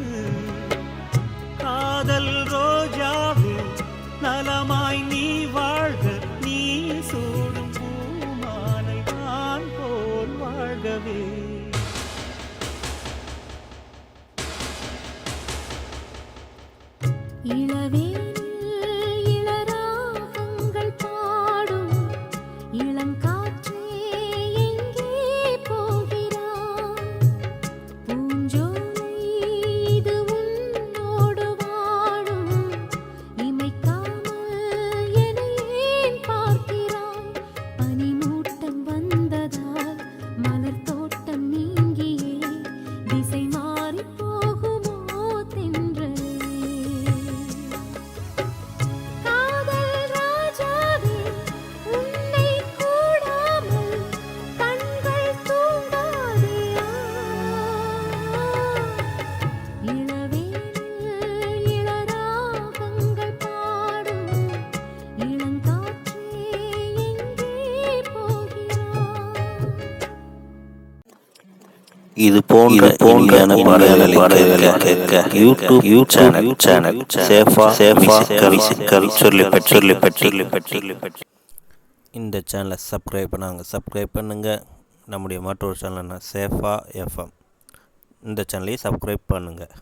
காதல் ரோஜாவே நலமாய் நீ வாழ்க நீ சூடும் பூமாலை நான் போல் வாழ்கவே இளவேனில் இளராகங்கள் பாடும் இளங்காற்றே எங்கே போகிறாய் பூஞ்சோலை இது உன்னோடு வாழும் இமைக்காமல் என்னை ஏன் பார்க்கிறாய் பனிமூட்டம் வந்ததால் மலர் தோட்டம் நீங்கியே திசை மாறி போகுமோ தென்றலே இது போன்ற பாடல்களை கேட்க யூடியூப் சேனல் சேஃபா மியூசிக்கல் சொல்லி பெற்று இந்த சேனலை சப்ஸ்கிரைப் பண்ணுங்கள். நம்முடைய மற்றொரு சேனல்னா சேஃபா எஃப்எம், இந்த சேனலையும் சப்ஸ்கிரைப் பண்ணுங்கள்.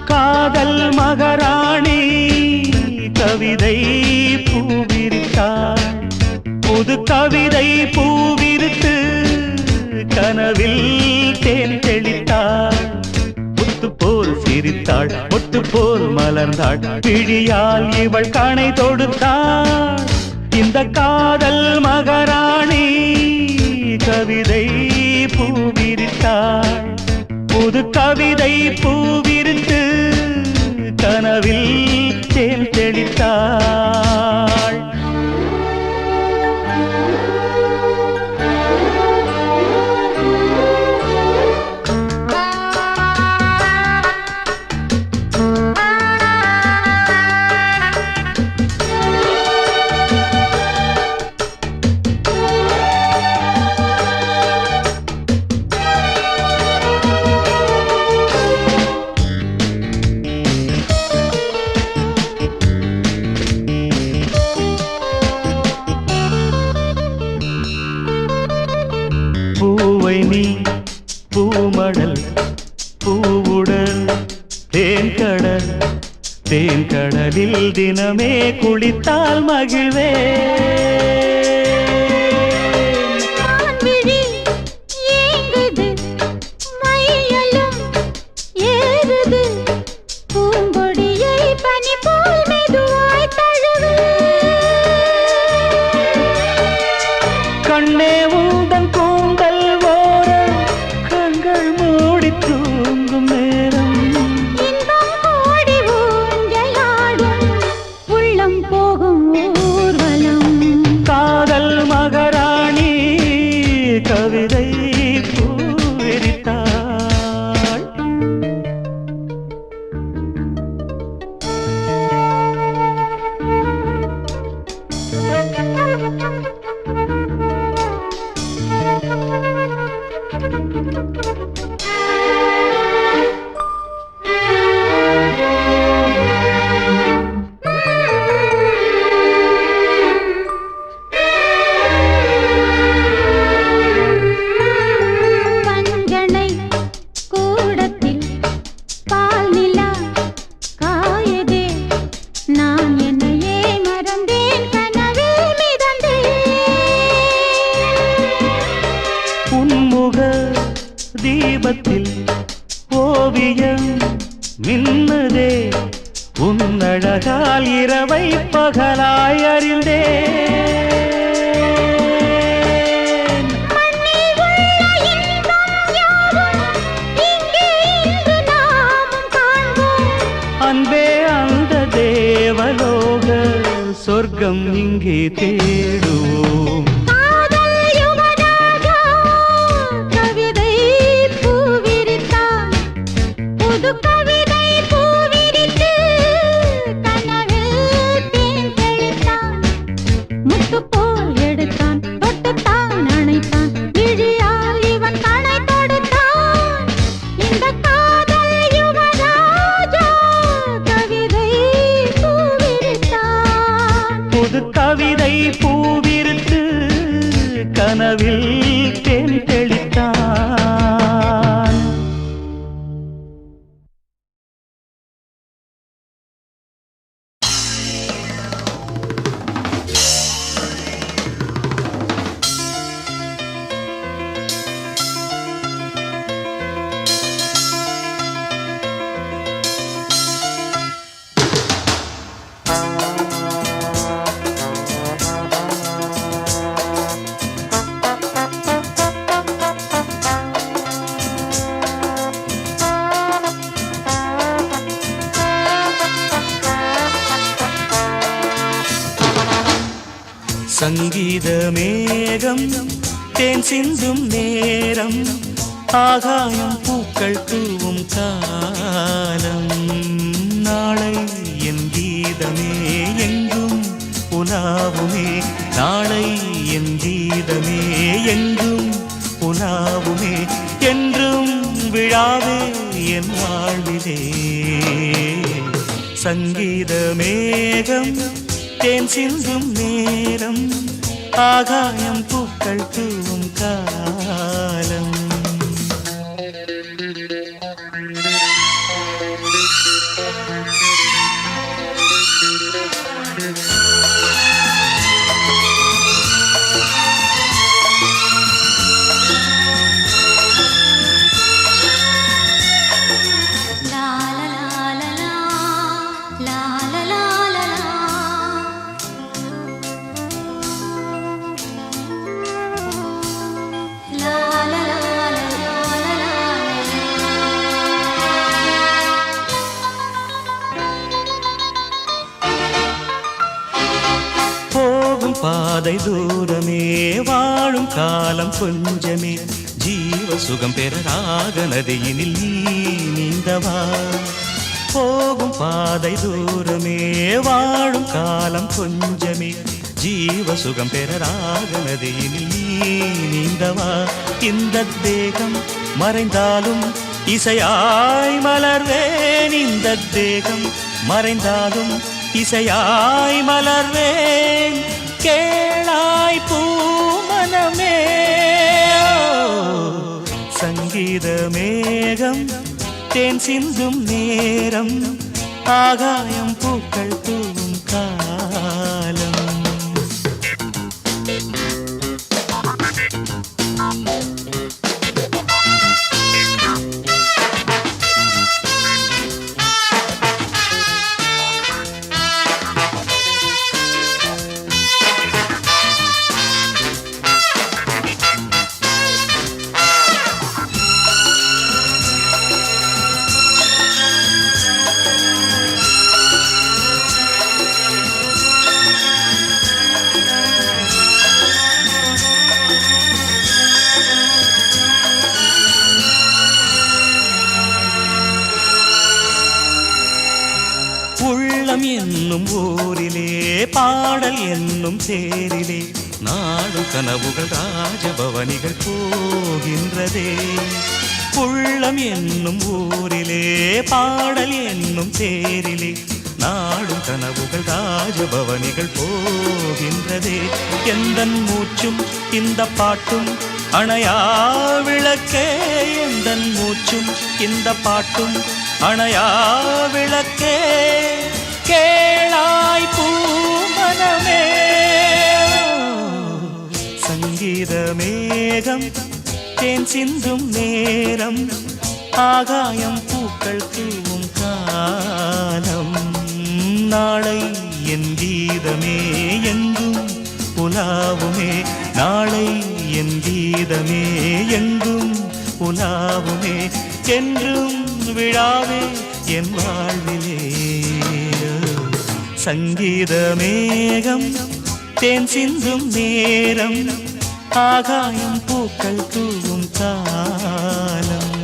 காதல் மகாராணி கவிதை பூவிரித்தாள், புது கவிதை பூவிரித்து கனவில் தேன் தெளித்தாள். முத்து போல் சிரித்தாள், முத்து போல் மலர்ந்தாள், பிழியால் இவள் கணை தொடுத்தாள். இந்த காதல் மகாராணி கவிதை பூவிரித்தாள், புது கவிதை பூவிரித்து கனவில் தேன் தெளித்தாள். பூவை நீ பூமடல் பூவுடல் தேன்கடல், தேன்கடலில் தினமே குளித்தால் மகிழ்வே. மான்விழி ஏங்குது, மையலும் ஏறுது, பூங்கொடியை பனி போல் மெதுவாய் தழுவு. கண்ணே உந்தன் கூந்தல் ஓர கண்கள் மூடி தூங்கும் நேரம், இன்பம் கோடி ஊஞ்சலாடும், உள்ளம் போகும் ஊர்வலம். காதல் மகாராணி கவிதை பூவிரித்தாள். பஞ்சனை கூடத்தில் பால் நிலா காயதே, நான் என்னையே மறந்தேன், கனவில் மிதந்தேன். உன்முக தீபத்தில் ஓவியம் மின்னதே, உன்னழகால் இரவை பகலாய் அறிந்தேன். மண்ணில் உள்ள இன்பம் யாவும் இங்கே இன்று நாமும் காண்போம். அன்பே அந்த தேவலோக சொர்க்கம் இங்கே தேடுவோம். காதல் யுவராஜா கவிதை பூவிரித்தான், புது கவிதை பூவிரித்து கனவில் தேன் தெளித்தான். முத்து போல் எடுத்தான், தொட்டுத்தான் அணைத்தான், விழியால் இவன் கணை தொடுத்தான். இந்த காதல் யுவராஜா கவிதை பூவிரித்தான், புது கவிதை பூவிருத்து கனவில் தேன் தெளித்தான். சங்கீத மேகம் தேன் சிந்தும் நேரம் ஆகாயம் பூக்கள் தூவும் காலம் நாளை என் கீதமே எங்கும் உலாவுமே நாளை என் கீதமே எங்கும் உலாவுமே என்றும் விழாவே என் வாழ்விலே சங்கீத மேகம் தேன் சிந்தும் நேரம் ஆகாயம் பூக்கள் தூவும் காலம் பாதை தூரமே வாழும் காலம் கொஞ்சமே ஜீவ சுகம் பெற ராக நதியினில் நீ நீந்தவா போகும் பாதை தூரமே வாழும் காலம் கொஞ்சமே ஜீவ சுகம் பெற ராக நதியினில் நீ நீந்தவா இந்த தேகம் மறைந்தாலும் இசையாய் மலர்வேன் இந்த தேகம் மறைந்தாலும் இசையாய் மலர்வேன் கேளாய் பூமனமே சங்கீத மேகம் தேன் சிந்தும் நேரம் ஆகாயம் பூக்கள் தூவும் காலம் என்னும் ஊரிலே பாடல் என்னும் தேரிலே நாடு கனவுகள் ராஜபவனிகள் போகின்றதே உள்ளம் என்னும் ஊரிலே பாடல் என்னும் தேரிலே நாடும் கனவுகள் ராஜபவனிகள் போகின்றதே எந்தன் மூச்சும் இந்த பாட்டும் அணையா விளக்கே எந்தன் மூச்சும் இந்த பாட்டும் அணையா விளக்கே கேளாய் பூமனமே சங்கீத மேகம் தேன் சிந்தும் நேரம் ஆகாயம் பூக்கள் தூவும் காலம் நாளை என் கீதமே எங்கும் உலாவுமே நாளை என் கீதமே எங்கும் உலாவுமே என்றும் விழாவே என் வாழ்விலே சங்கீத மேகம் தேன் சிந்தும் நேரம் ஆகாயம் பூக்கள் தூவும் காலம்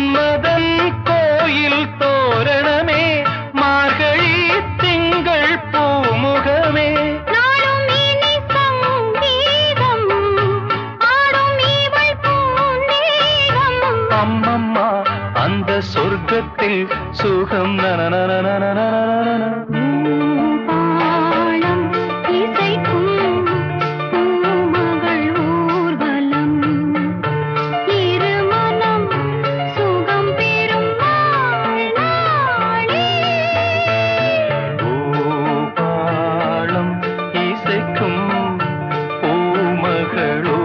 மன்மதன் கோயில் தோரணமே மார்கழி திங்கள் பூமுகமே நாளும் இனி சங்கீதம் ஆடும் இவள் பூந்தேகம் அம்மம்மா அந்த சொர்க்கத்தில் சுகம் நனநனநனநனநன பாலம் இசைக்கும் பூமகள் ஊர்வலம் இருமனம் சுகம் பெறும் நாளே பூபாளம் இசைக்கும் பூமகளூர்வலம்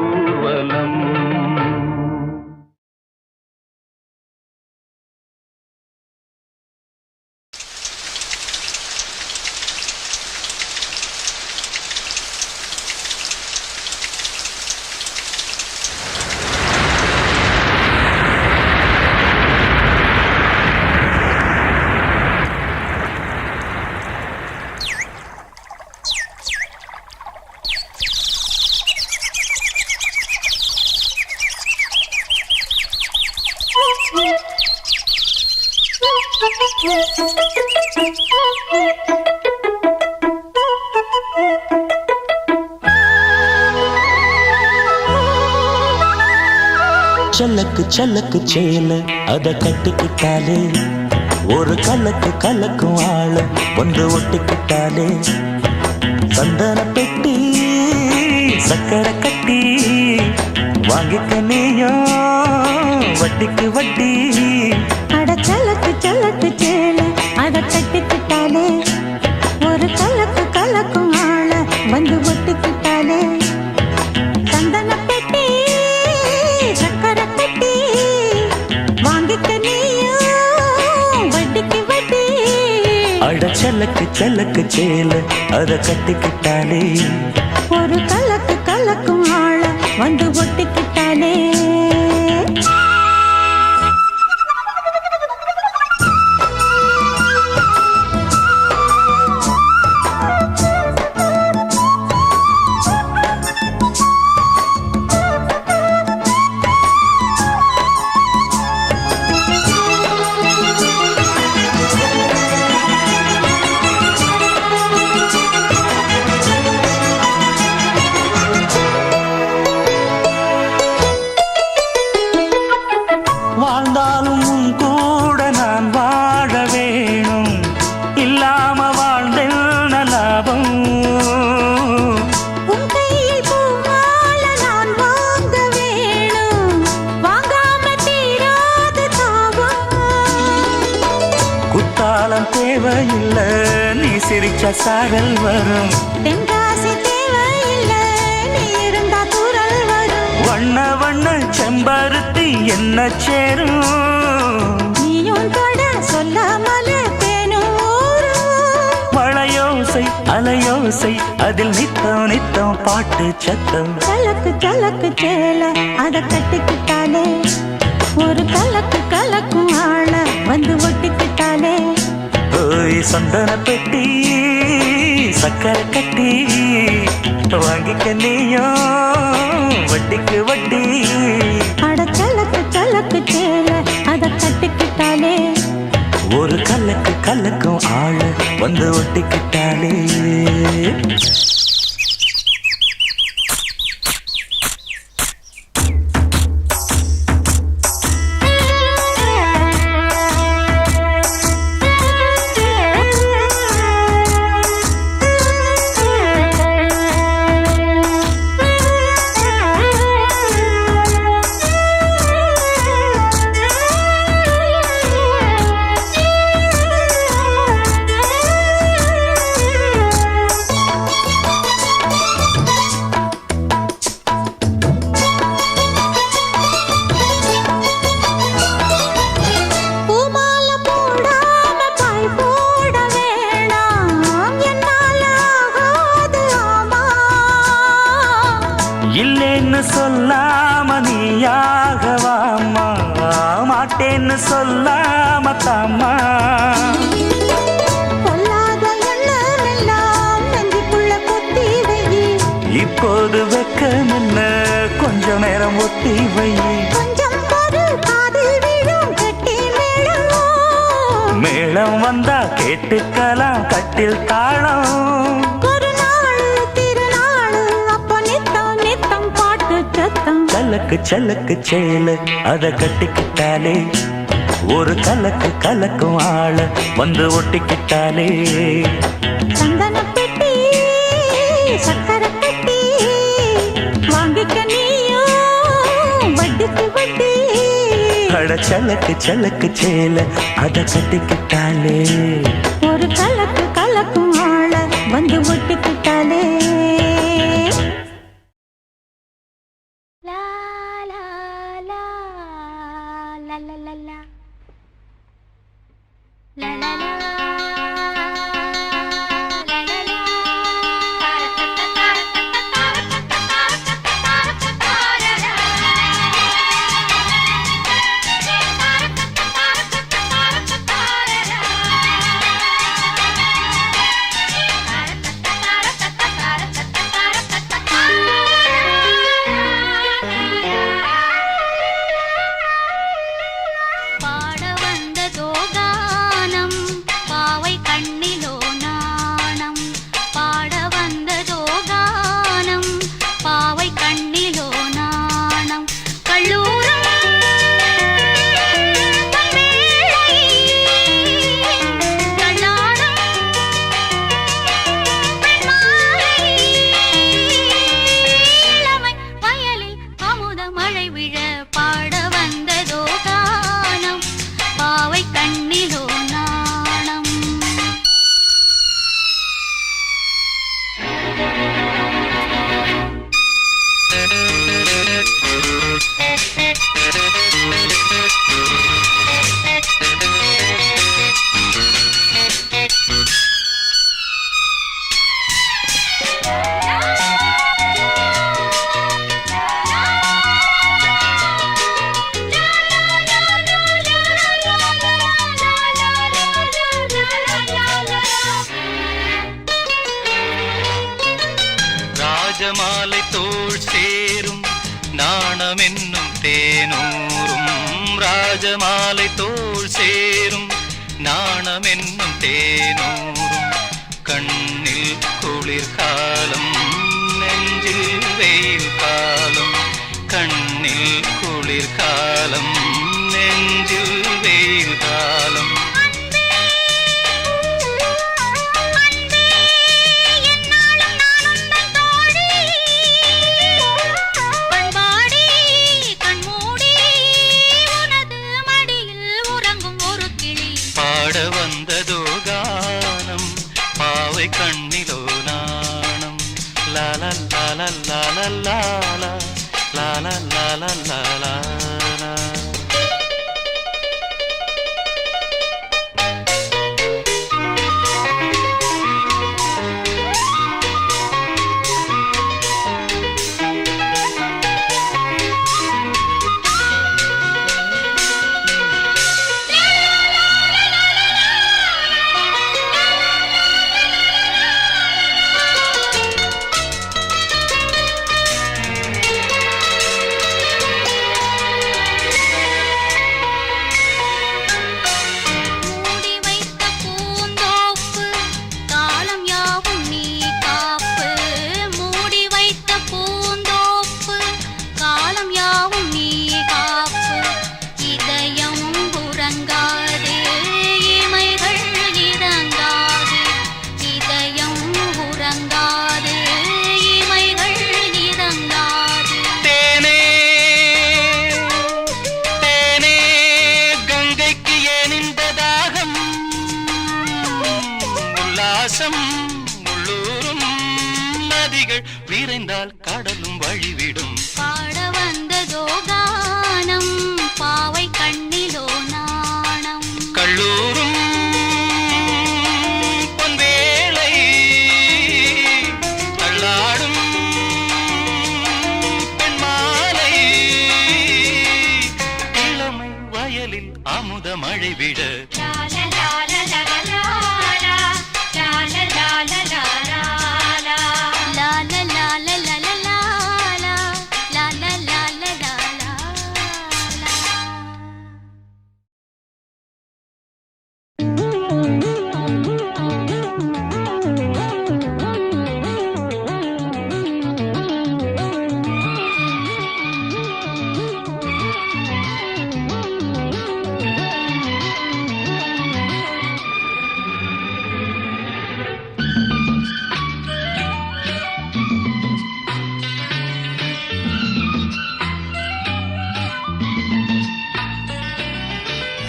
சல்லக்கு சல்லக்கு சேல அத கட்டிக்கிட்டாலே ஒரு கலக்கு கலக்கும் ஆள வந்து ஒட்டிக்கிட்டாலே சந்தன பெட்டி சக்கரை கட்டி வாங்கிக்க நீயும் வட்டிக்கு வட்டி அட சலக்கு சலக்கு சேல அத கட்டிக்கிட்டாலே ஒரு கலக்கு கலக்கும் ஆள வந்து ஒட்டிக்கிட்டாலே சந்தன பெட்டி சக்கரை கட்டி வாங்கிக்க நீயும் வட்டிக்கு வட்டி அட சல்லக்கு சல்லக்கு சேல அத கட்டிக்கிட்டாலே ஒரு கலக்கு கலக்கும் ஆள வந்து ஒட்டிக்கிட்டாலே வாழ்ந்தாலும் உன் கூட நான் வாழ வேணும் இல்லாம வாழ்ந்தென்ன லாபம் உன் கையில் பூமால நான் வாங்க வேணும் வாங்காம தீராத தாகம் குத்தாலம் தேவையில்லை நீ சிரிச்ச சாகல் வரும் தென்காசி தேவையில்லை நீ இருந்தா தூரல் வரும் வண்ண வண்ண செம்பருத்தி என்ன சேரும் நீயும் தொட சொல்லாமல தேனும் ஊரும் மழையோசை அலையோசை அதில் நித்தம் நித்தம் பாட்டு சத்தம் கலக்கு கலக்கு சேல அத கட்டிக்கிட்டாலே ஒரு கலக்கு கலக்கும் ஆள வந்து ஒட்டிக்கிட்டாலே ஓய் சந்தன பெட்டி சக்கரை கட்டி வாங்கிக்க நீயும் வட்டிக்கு வட்டி அட கலக்கு கலக்கு சேல அத கட்டிக்கிட்டாலே ஒரு கலக்கு கலக்கும் ஆள வந்து ஒட்டிக்கிட்டாலே இல்லேன்னு சொல்லாம நீயாகவாமா மாட்டேன்னு சொல்லாம தாமா பொல்லாத எண்ணமெல்லாம் நெஞ்சுக்குள்ள கொத்தி வை இப்போது வெக்கமென்ன கொஞ்ச நேரம் ஒத்தி வை கொஞ்சம் ஒரு காதில் விழும் நேரம் வந்தா கேட்டுக்கலாம் கட்டில் தாளம். ஒரு நாள் திருநாள் அப்ப நித்தம் நித்தம் பாட்டு சத்தம். சலக்கு சலக்கு சேல அத கட்டிக்கிட்டாலே ஒரு கலக்கு கலக்கும் ஆள வந்து ஒட்டிக்கிட்டாலே. சந்தன பெட்டி சக்கரை கட்டி வாங்கிக்க நீயும் வட்டிக்கு வட்டி. அட சலக்கு சலக்கு சேல அத கட்டிக்கிட்டாலே ஒரு கலக்கு கலக்கும் ஆள வந்து ஒட்டிக்கிட்டாலே. லா லா லா லா லா லா லா la la la la la la. ராஜமாலை தோள் சேரும் நாணம் என்னும் தேனூரும். ராஜமாலை தோள் சேரும் நாணம் என்னும் தேனூரும். கண்ணில் குளிர்காலம் நெஞ்சில் வெயில் காலம். கண்ணில் குளிர்காலம் நெஞ்சில் வெயில் காலம். வந்ததோ கானம் பாவை கண்ணிலோ நாணம். லால லால லால லால லால லால லால. உள்ளூரும் நதிகள் விரைந்தால் கடலும் வழிவிடும். பாட வந்ததோ கானம் பாவை கண்ணிலோ நாணம். கள்ளூரும் பொன்வேளை தள்ளாடும் பெண்மாலை. இளமை வயலில் அமுத மழை விட.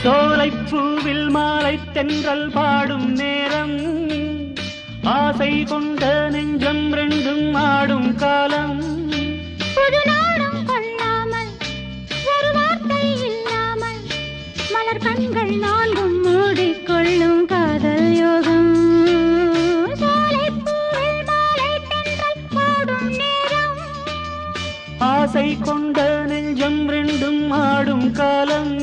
சோலைப்பூவில் மாலை தென்றல் பாடும் நேரம் ஆசை கொண்ட நெஞ்சம் ரெண்டும் ஆடும் காலம் புது நாடும் கொள்ளாமல் ஒரு வார்த்தை இல்லாமல் மலர் கண்கள் நான்கும் மூடிக்கொள்ளும் காதல் யோகம் சோலைப்பூவில் மாலை தென்றல் பாடும் நேரம் ஆசை கொண்ட நெஞ்சம் ரெண்டும் ஆடும் காலம்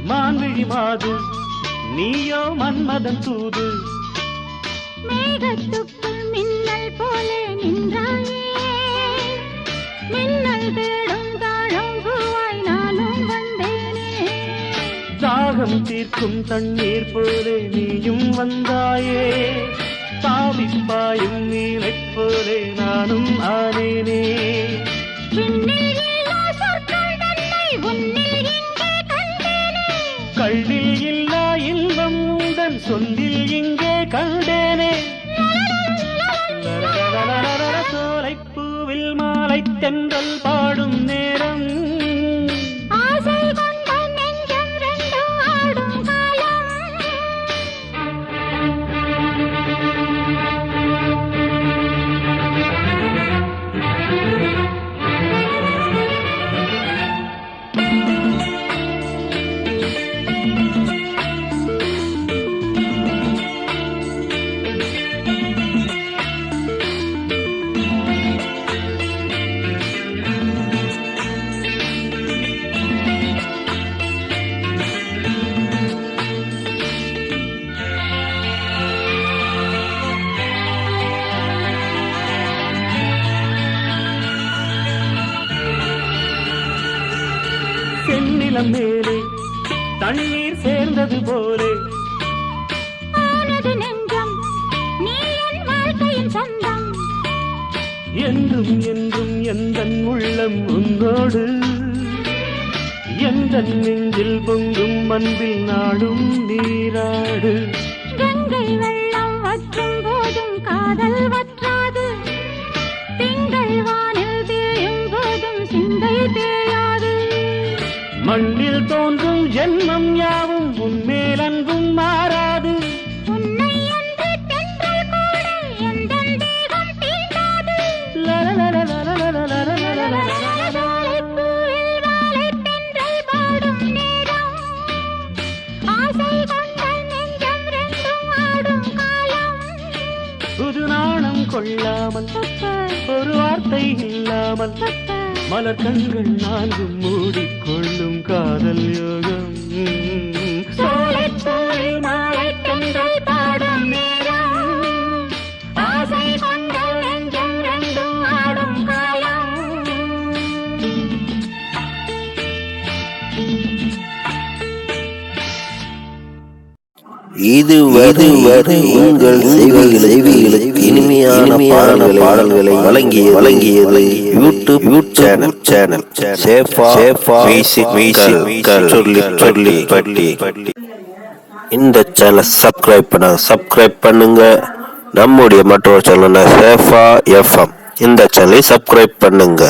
மான்விழி மாது நீயோ மன்மதன் தூது மேகத்துக்குள் மின்னல் போலே நின்றாயே மின்னல் தேடும் தாழம் பூவாய் நானும் வந்தேனே தாகம் தீர்க்கும் தண்ணீர் போலே நீயும் வந்தாயே தாவிப்பாயும் நீலைப் போலே நானும் ஆனேனே கள்ளில் இல்லா இன்பம் உந்தன் சொல்லில் இங்கே கண்டேனே சோலைப்பூவில் மாலை தென்றல் பாடும் நேரம் ஆசை கொண்ட நெஞ்சம் ரெண்டும் ஆடும் காலம் செந்நிலம் மேலே தண்ணீர் சேர்ந்தது போலே ஆனது நெஞ்சம் நீ என் வாழ்க்கையின் சொந்தம் என்றும் என்றும் எந்தன் உள்ளம் உன்னோடு எந்தன் நெஞ்சில் பொங்கும் அன்பில் நாடும் நீராடு கங்கை வெள்ளம் வற்றும் போதும் காதல் வற்றாது திங்கள் வானில் தேயும் போதும் சிந்தை தேயாது மண்ணில் தோன்றும் ஜென்மம் யாவும் உன்மேல் அன்பும் மாறாது உன்னை என்று தென்றல் கூட எந்தன் தேகம் தீண்டாது சோலைப்பூவில் மாலை தென்றல் பாடும் நேரம் ஆசை கொண்ட நெஞ்சம் ரெண்டும் ஆடும் காலம் புது நாணம் கொள்ளாமல் ஒரு வார்த்தை இல்லாமல் மலர் கண்கள் நான்கும் மூடிக்கொள்ளும் காதல் யோகம் சோலைப்பூவில் மாலை தென்றல் பாடும் நேரம் ஆசை கொண்ட நெஞ்சம் ரெண்டும் ஆடும் காலம் இதுவரை உங்கள் செவிகளுக்கு இனிமையான பாடல்களை வழங்கியது யூடியூப் சேனல் சேஃபா சொல்லி பட்டி. இந்த சேனலை சப்ஸ்கிரைப் பண்ணுங்க. நம்முடைய மற்றொரு சேனல் சேஃபா FM. இந்த சேனலை சப்ஸ்கிரைப் பண்ணுங்க.